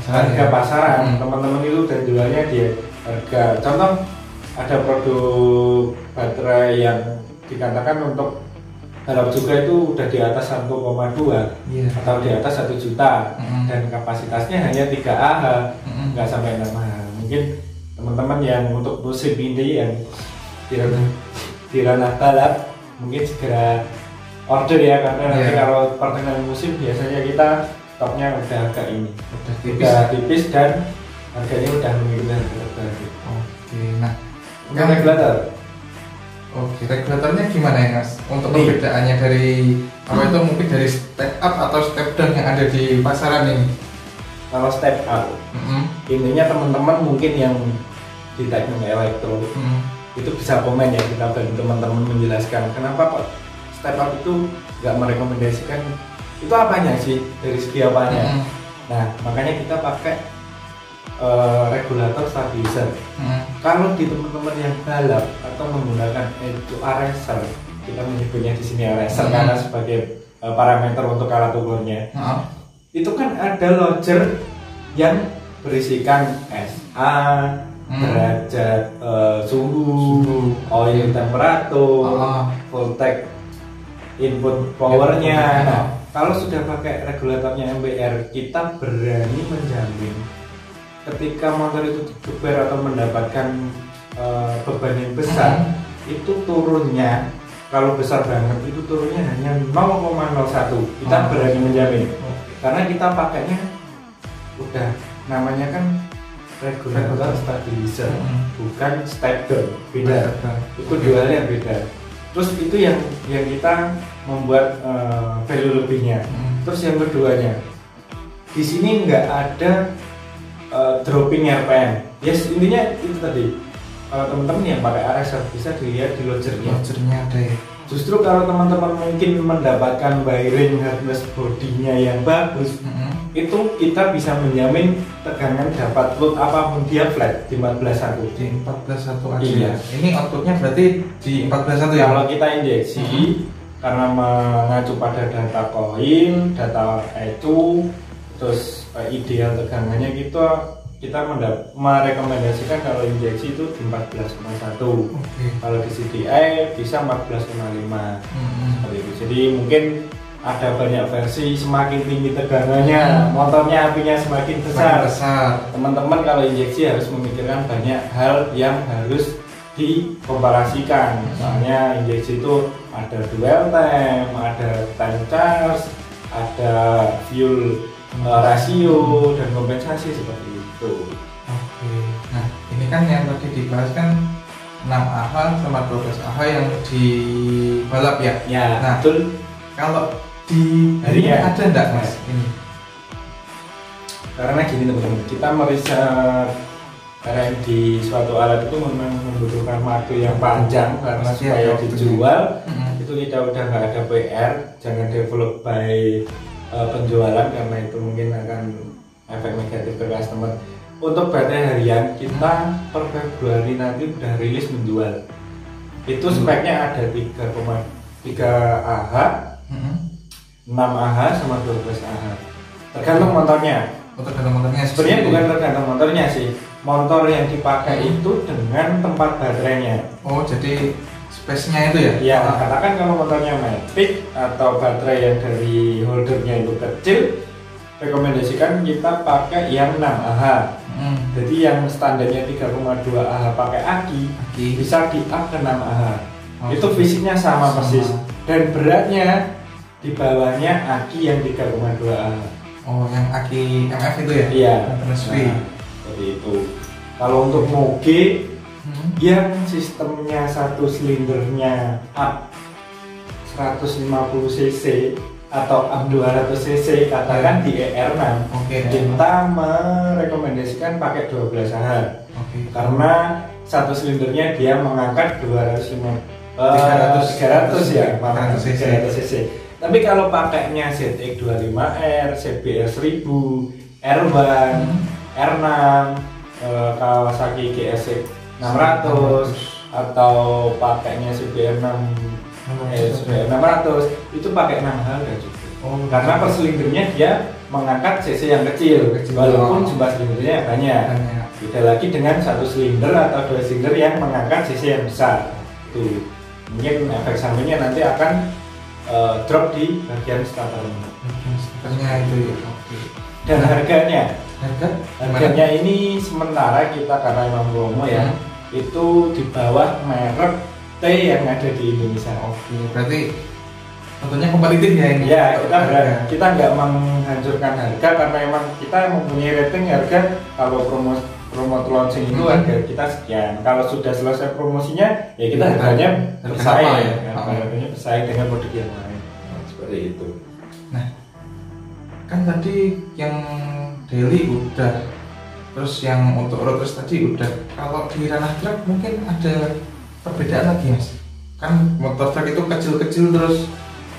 harga pasaran. Teman-teman itu udah jualnya di harga, contoh ada produk baterai yang dikatakan untuk balap juga itu udah di atas 1,2 atau di atas 1 juta dan kapasitasnya hanya 3Ah, nggak sampai 6Ah. Mungkin teman-teman yang untuk musim ini yang di ranah balap mungkin segera order ya, karena nanti kalau pertengahan musim biasanya kita stoknya udah agak ini udah tipis dan harganya udah mengikuti harga terbaru. Oke, nah yang regulator. Oke, regulatornya gimana ya Mas? Untuk perbedaannya dari apa itu mungkin dari step up atau step down yang ada di pasaran ini? Kalau step up, intinya teman-teman mungkin yang di teknik elektro itu bisa komen ya, kita bantu teman-teman menjelaskan kenapa kok step up itu nggak merekomendasikan itu apanya sih, dari segi apanya. Nah makanya kita pakai regulator stabilizer. Kalau di teman-teman yang balap atau menggunakan itu araser, kita menyebutnya di sini araser karena sebagai parameter untuk alat ukurnya. Itu kan ada lodger yang berisikan SA, derajat suhu, oil temperatur, voltage input powernya. Nah, kalau sudah pakai regulatornya MBR, kita berani menjamin ketika motor itu digeber atau mendapatkan beban yang besar, itu turunnya kalau besar banget itu turunnya hanya 0,01. Kita berani menjamin karena kita pakainya udah namanya kan regulator stabilizer, bukan step down, beda. Itu dualnya beda. Terus itu yang kita membuat value lebihnya. Terus yang keduanya, di sini nggak ada dropping RPM. Yes, intinya itu tadi. Kalau teman-teman yang pakai araser bisa dilihat di lodgernya. Lodgernya ada ya. Justru kalau teman-teman mungkin mendapatkan bearing harness bodinya yang bagus, itu kita bisa menjamin tegangan dapat load apapun dia flat di 14.1. Di 14.1 aja. Iya. Ini outputnya berarti di 14.1 ya. Kalau kita injeksi karena mengacu pada data koin, data ECU, terus ideal tegangannya kita merekomendasikan kalau injeksi itu di 14,1. Kalau di CDI bisa 14,5. Seperti itu. Jadi mungkin ada banyak versi, semakin tinggi tegangannya motornya apinya semakin besar. Teman-teman kalau injeksi harus memikirkan banyak hal yang harus dikomparasikan. Misalnya injeksi itu ada dual time, ada time charge, ada fuel rasio dan kompensasi seperti itu. Oke. Nah, ini kan yang tadi dibahas kan 6Ah sama 12Ah yang di balap ya. Ya, nah, betul. Kalau di harinya ada enggak Mas ini? Karena gini teman-teman, kita meriset di suatu alat itu memang membutuhkan waktu yang panjang karena supaya dijual itu kita udah nggak ada PR, jangan develop by penjualan karena itu mungkin akan efek negatif ke customer. Untuk baterai harian kita per Februari nanti udah rilis menjual. Itu speknya ada 3,3Ah, 6Ah sama 12Ah. Tergantung motornya. Sebenarnya bukan tergantung motornya sih. Motor yang dipakai itu dengan tempat baterainya. Oh, jadi space-nya itu ya? Ya, katakan kalau motornya Matic atau baterai yang dari holdernya itu kecil, rekomendasikan kita pakai yang 6Ah. Jadi yang standarnya 3,2Ah pakai aki bisa di up ke 6Ah. Itu fisiknya sama persis dan beratnya di bawahnya aki yang 3,2A. Oh, yang aki MF itu ya? Iya. Maintenance Nah, fee. seperti itu. Kalau untuk moge yang sistemnya satu silindernya up 150 cc atau up 200 cc, katakan di ER6, kita merekomendasikan pakai 12 Ah. Karena satu silindernya dia mengangkat 300 ya, 300 cc. Tapi kalau pakainya ZX25R, ZBR 1000, R1, R6, Kawasaki GSX 600 atau pakainya CBR 600 itu pakai 6 harga juga. Karena per silindernya dia mengangkat cc yang kecil, walaupun jumlah silindernya banyak. Beda lagi dengan satu silinder atau dua silinder yang mengangkat cc yang besar. Tuh, mungkin efek sampingnya nanti akan drop di bagian starternya. Itu ya. Dan harganya ini sementara kita karena memang promo ya, itu di bawah merek T yang ada di Indonesia. Berarti tentunya kompetitif ya ini. Ya, kita nggak menghancurkan harga karena memang kita mempunyai rating harga. Kalau promo launching itu harga kita sekian. Kalau sudah selesai promosinya, ya kita harganya bersaing ya. Harganya bersaing dengan produk yang lain. Seperti itu. Nah, kan tadi yang daily udah, terus yang untuk road race tadi udah. Kalau di ranah truk mungkin ada perbedaan lagi mas. Kan motor truk itu kecil-kecil terus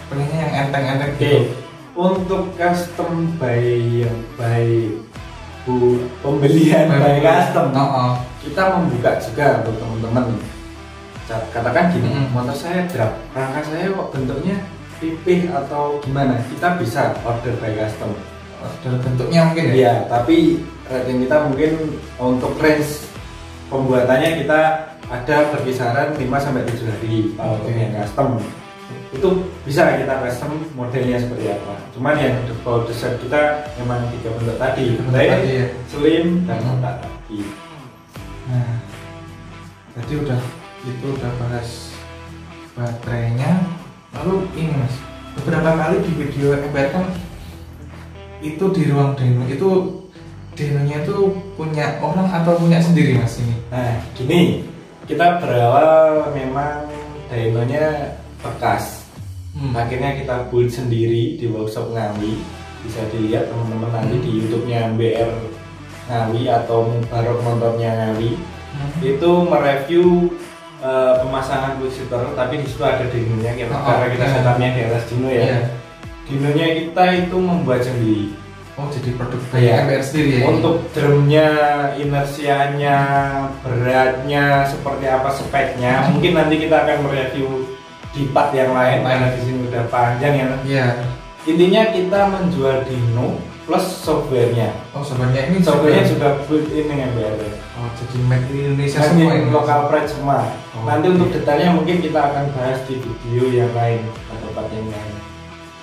pengennya yang enteng-enteng gitu. Untuk custom pembelian by custom, kita membuka juga untuk teman-teman. Katakan gini, motor saya drag, rangka saya kok bentuknya pipih atau gimana, kita bisa order by custom. Order bentuknya mungkin ya? Iya, tapi rating kita mungkin untuk range pembuatannya kita ada berkisaran 5-7 hari kalau untuk yang custom. Itu bisa kita custom modelnya seperti apa. Cuman yang default desain kita memang 3 bentuk tadi, slim dan kotak kaki. Nah, tadi udah bahas baterainya. Lalu ini mas, beberapa kali di video MBR kan itu di ruang demo itu demonya itu punya orang atau punya sendiri mas ini? Nah gini, kita berawal memang demonya bekas. Akhirnya kita build sendiri di workshop Ngawi. Bisa dilihat teman-teman nanti di YouTube-nya MBR Ngawi atau Mubarok Motornya Ngawi. Itu mereview pemasangan quickshifter, tapi di situ ada dinonya karena kita setupnya di atas dino ya. Dinonya kita itu membuat sendiri. Oh, jadi produk MBR sendiri ya? Untuk drumnya, inersianya, beratnya, seperti apa speknya, mungkin nanti kita akan mereview di part yang lain karena di sini udah panjang ya. Iya. Intinya kita menjual dino plus softwarenya. Oh, softwarenya sudah built in dengan MBR. Oh, jadi made in Indonesia semua ini. Lokal pride semua. Nanti untuk detailnya mungkin kita akan bahas di video yang lain atau part yang lain.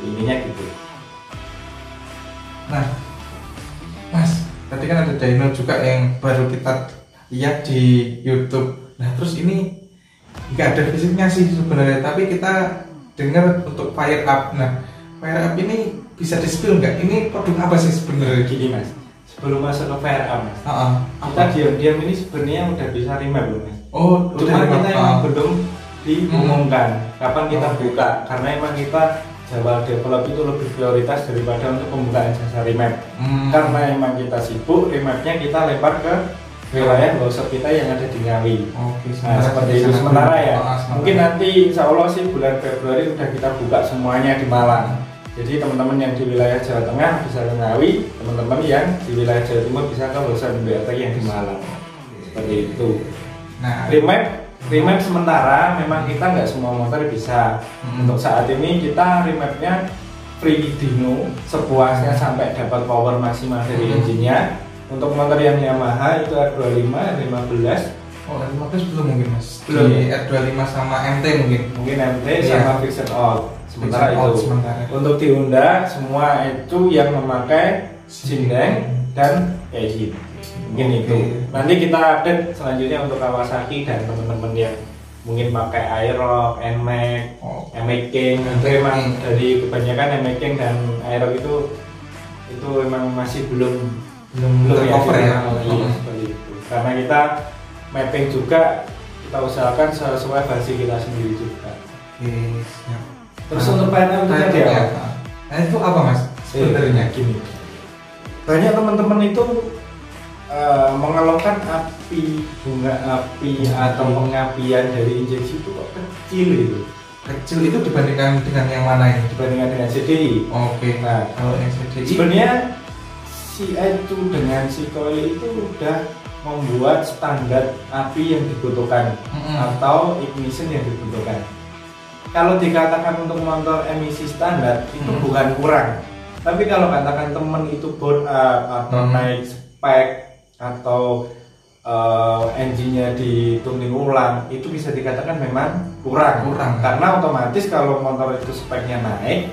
Intinya gitu. Nah, mas, tadi kan ada dyno juga yang baru kita lihat di YouTube. Nah, terus ini nggak ada fisiknya sih sebenarnya, tapi kita dengar untuk fire up. Nah, fire up ini bisa di-spill nggak? Ini produk apa sih sebenarnya? Gini mas, sebelum masuk ke fire up mas, kita diam-diam ini sebenarnya udah bisa remap loh mas. Oh, cuma kita emang belum diumumkan kapan kita buka, karena emang kita Jawa Develop itu lebih prioritas daripada untuk pembukaan jasa remap. Karena emang kita sibuk, remapnya kita lempar ke wilayah workshop kita yang ada di Ngawi. Nah, seperti itu sementara ya. Mungkin nanti insya Allah sih bulan Februari udah kita buka semuanya di Malang. Jadi teman-teman yang di wilayah Jawa Tengah bisa ke Ngawi, teman-teman yang di wilayah Jawa Timur bisa ke workshop MBR yang di Malang. Seperti itu. Nah, remap sementara memang kita nggak semua motor bisa. Untuk saat ini kita remapnya free dino sepuasnya sampai dapat power maksimal dari engine-nya. Untuk motor yang Yamaha itu R25, R15. Oh, R15 belum mungkin mas? Belum. Di R25 sama MT mungkin? Mungkin MT sama Vixen Out. Sementara itu. Untuk di Honda semua itu yang memakai sinden dan engine. Mungkin itu. Nanti kita update selanjutnya untuk Kawasaki dan teman-teman yang mungkin pakai Aerox, NMAX, King. Itu emang dari kebanyakan NMAX dan Aerox itu emang masih belum tercover ya. Seperti itu. Karena kita mapping juga, kita usahakan sesuai versi kita sendiri juga. Siap. Terus untuk PNL itu tadi ya? Nah itu apa mas? Sebenarnya gini, banyak teman-teman itu mengeluhkan bunga api atau pengapian dari injeksi itu kok kecil gitu. Kecil itu dibandingkan dengan yang mana ini? Dibandingkan dengan CDI. Oke. Nah kalau yang CDI sebenarnya si itu dengan si coil itu udah membuat standar api yang dibutuhkan atau ignition yang dibutuhkan. Kalau dikatakan untuk motor emisi standar itu bukan kurang, tapi kalau katakan temen itu burn up atau naik spek atau engine-nya dituning ulang, itu bisa dikatakan memang kurang. Karena otomatis kalau motor itu speknya naik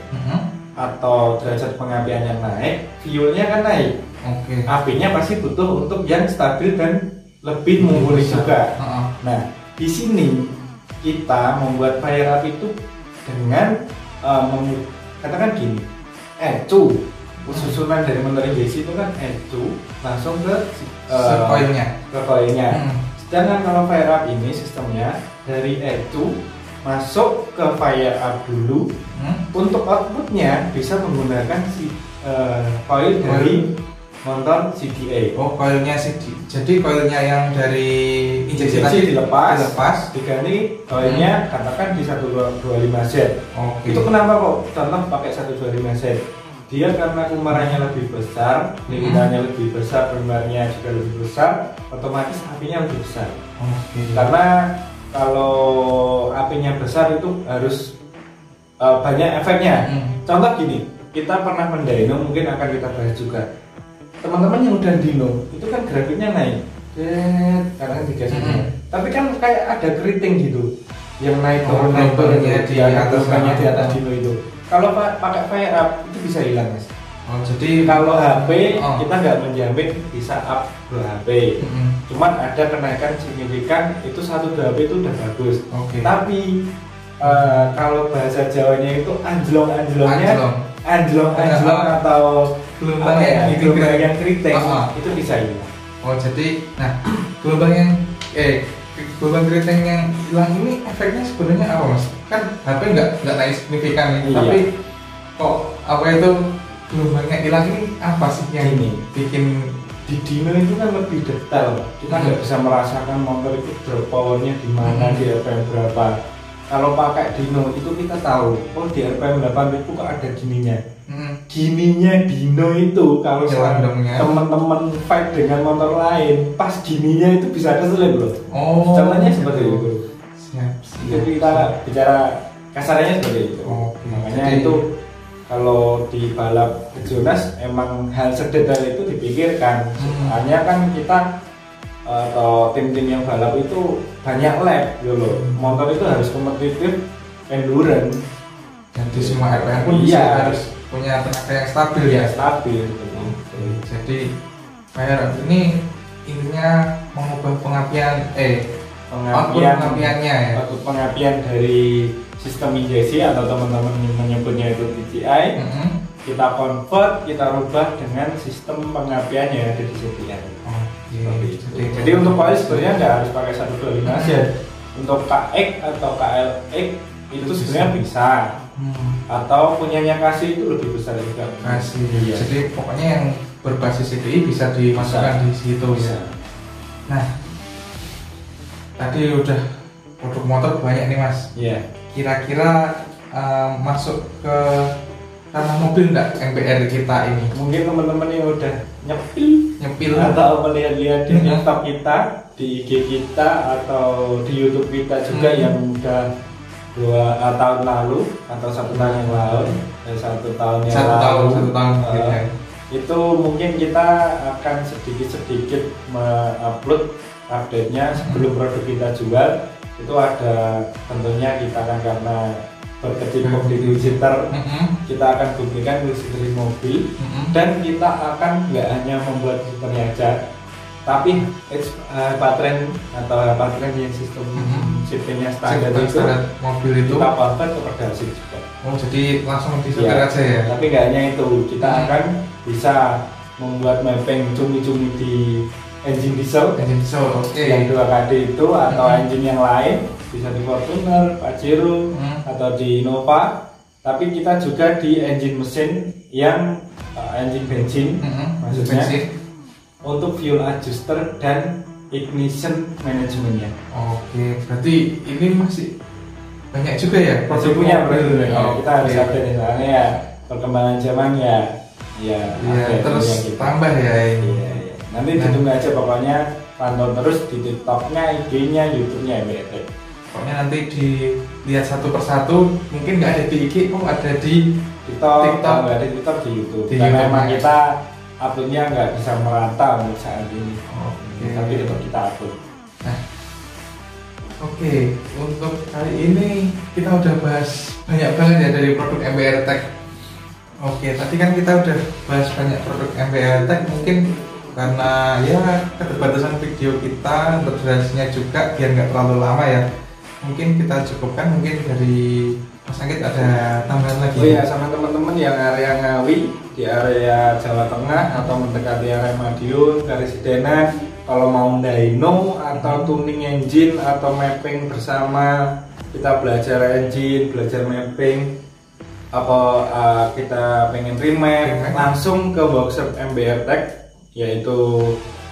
atau derajat pengapiannya naik, fuelnya kan naik. Apinya pasti butuh untuk yang stabil dan lebih mumpuni juga. Nah, di sini kita membuat fire up itu dengan katakan gini, susunan dari motor injeksi itu kan langsung ke koilnya. Sedangkan kalau fire up ini sistemnya dari masuk ke fire up dulu. Untuk outputnya bisa menggunakan koil dari motor CDA. Koilnya CDA. Jadi koilnya yang dari injeksi tadi dilepas, diganti koilnya katakan di 125Z. Itu kenapa kok contoh pakai 125Z? Dia karena kumarannya lebih besar, lingkarannya lebih besar, primernya juga lebih besar, otomatis apinya lebih besar. Karena kalau apinya besar itu harus banyak efeknya. Contoh gini, kita pernah mendyno, mungkin akan kita bahas juga. Teman-teman yang udah dyno itu kan grafiknya naik, karena digasnya. Tapi kan kayak ada keriting gitu, yang naik turun di atas dyno itu. Kalau pakai fire up itu bisa hilang mas. Jadi kalau HP kita nggak menjamin bisa up 2 HP. Cuman ada kenaikan signifikan, itu 1 2 HP itu udah bagus. Tapi kalau bahasa Jawanya itu anjlong-anjlongnya atau gelombang yang keriting itu bisa hilang. Jadi gelombang keriting yang hilang ini efeknya sebenarnya apa mas? Kan HP nggak naik signifikan nih, tapi kok gelombangnya hilang ini apa sih yang ini bikin? Di dyno itu kan lebih detail, kita nggak bisa merasakan motor itu drop powernya di mana, di RPM berapa. Kalau pakai dyno itu kita tahu, di RPM 8000 kok ada gininya. Gininya dyno itu kalau teman-teman fight dengan motor lain, pas gininya itu bisa keselip loh. Contohnya seperti itu. Jadi kita bicara kasarnya seperti itu. Makanya itu kalau di balap regionas emang hal sedetail itu dipikirkan. Hanya kan kita atau tim-tim yang balap itu banyak lap gitu. Motor itu harus kompetitif, endurance, dan di semua RPM pun harus punya tenaga yang stabil ya. Jadi fire up ini intinya mengubah pengapiannya ya. Pengapian dari sistem injeksi atau teman-teman menyebutnya itu DCI, kita convert, kita rubah dengan sistem pengapiannya yang ada di CDI. Jadi untuk coil sebenarnya nggak harus pakai 125 Z. Untuk KX atau KLX itu sebenarnya bisa. Atau punyanya kasih itu lebih besar juga. Kasih. Jadi pokoknya yang berbasis CDI bisa dimasukkan di situ ya. Nah, tadi udah produk motor banyak nih mas. Kira-kira masuk ke ranah mobil nggak MBR kita ini? Mungkin teman-teman yang udah nyepil atau melihat-lihat di laptop kita, di IG kita atau di YouTube kita juga yang udah 2 tahun lalu atau 1 tahun yang lalu, 1 tahun yang lalu. Itu mungkin kita akan sedikit-sedikit mengupload update-nya sebelum produk kita jual. Itu ada tentunya kita akan karena berkecimpung di digital, kita akan buktikan di mobil, dan kita akan nggak hanya membuat fiturnya aja, Tapi powertrain atau powertrain yang sistem shiftingnya standar itu mobil itu kita convert ke pedal shift juga. Oh, jadi langsung disetir aja ya? Tapi nggak hanya itu, kita akan bisa membuat mapping cumi-cumi di engine diesel. Yang 2KD itu atau engine yang lain, bisa di Fortuner, Pajero, atau di Innova. Tapi kita juga di engine mesin yang engine bensin, maksudnya untuk fuel adjuster dan ignition manajemennya. Oke, berarti ini masih banyak juga ya produk-produk produk kita harus update ya, soalnya ya perkembangan zaman ya terus tambah ya ini. Nanti ditunggu aja, pokoknya pantau terus di TikToknya, IG-nya, YouTube-nya MBRTech. Pokoknya nanti dilihat satu persatu, mungkin nggak ada di IG, ada di TikTok, nggak ada di TikTok, di YouTube. Karena memang kita uploadnya nggak bisa merata untuk saat ini. Tapi tetap kita upload. Nah, oke, untuk kali ini kita udah bahas banyak banget ya dari produk MBRTech. Oke, tadi kan kita udah bahas banyak produk MBRTech, mungkin karena ya keterbatasan video kita untuk durasinya juga biar nggak terlalu lama ya. Mungkin kita cukupkan, mungkin dari Mas Anggit ada tambahan lagi. Oh iya, sama teman-teman yang area Ngawi, di area Jawa Tengah atau mendekati area Madiun, Karesidenan, kalau mau dyno atau tuning engine atau mapping bersama, kita belajar engine, belajar mapping, apa kita pengen remap, langsung ke workshop MBRTech, yaitu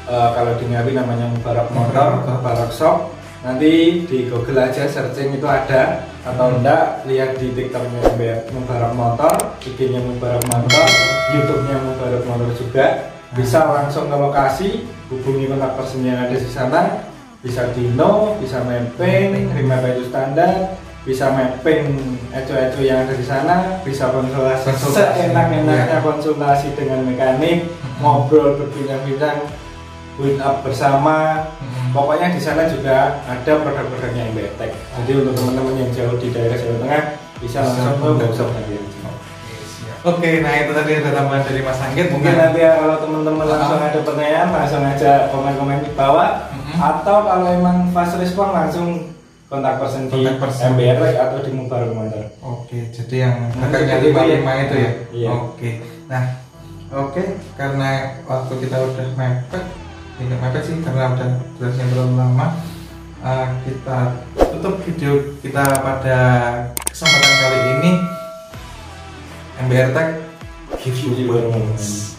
kalau di Ngawi namanya Mubarak Motor, Mubarak Shop. Nanti di Google aja searching itu ada, atau enggak lihat di TikToknya Mubarak Motor, IG-nya Mubarak Motor, YouTube-nya Mubarak Motor juga. Bisa langsung ke lokasi, hubungi kontak person yang ada di sana. Bisa dino, bisa mapping, remap itu standar, bisa mapping eco-eco yang ada di sana, bisa konsultasi seenak-enaknya konsultasi dengan mekanik, ngobrol berbincang-bincang, build up bersama. Pokoknya di sana juga ada produk-produknya MBRTech. Jadi untuk teman-teman yang jauh di daerah Jawa Tengah bisa langsung ke workshop tadi. Oke, nah itu tadi ada tambahan dari Mas Anggit. Mungkin nanti kalau teman-teman langsung ada pertanyaan, langsung aja komen-komen di bawah. Atau kalau emang fast respon langsung kontak person di MBRTech atau di Mubarak Motor. Oke, jadi yang harganya 55 itu ya? Iya. Oke, nah karena waktu kita udah mepet sih, karena udah durasinya terlalu lama, kita tutup video kita pada kesempatan kali ini. MBRTech give you moments.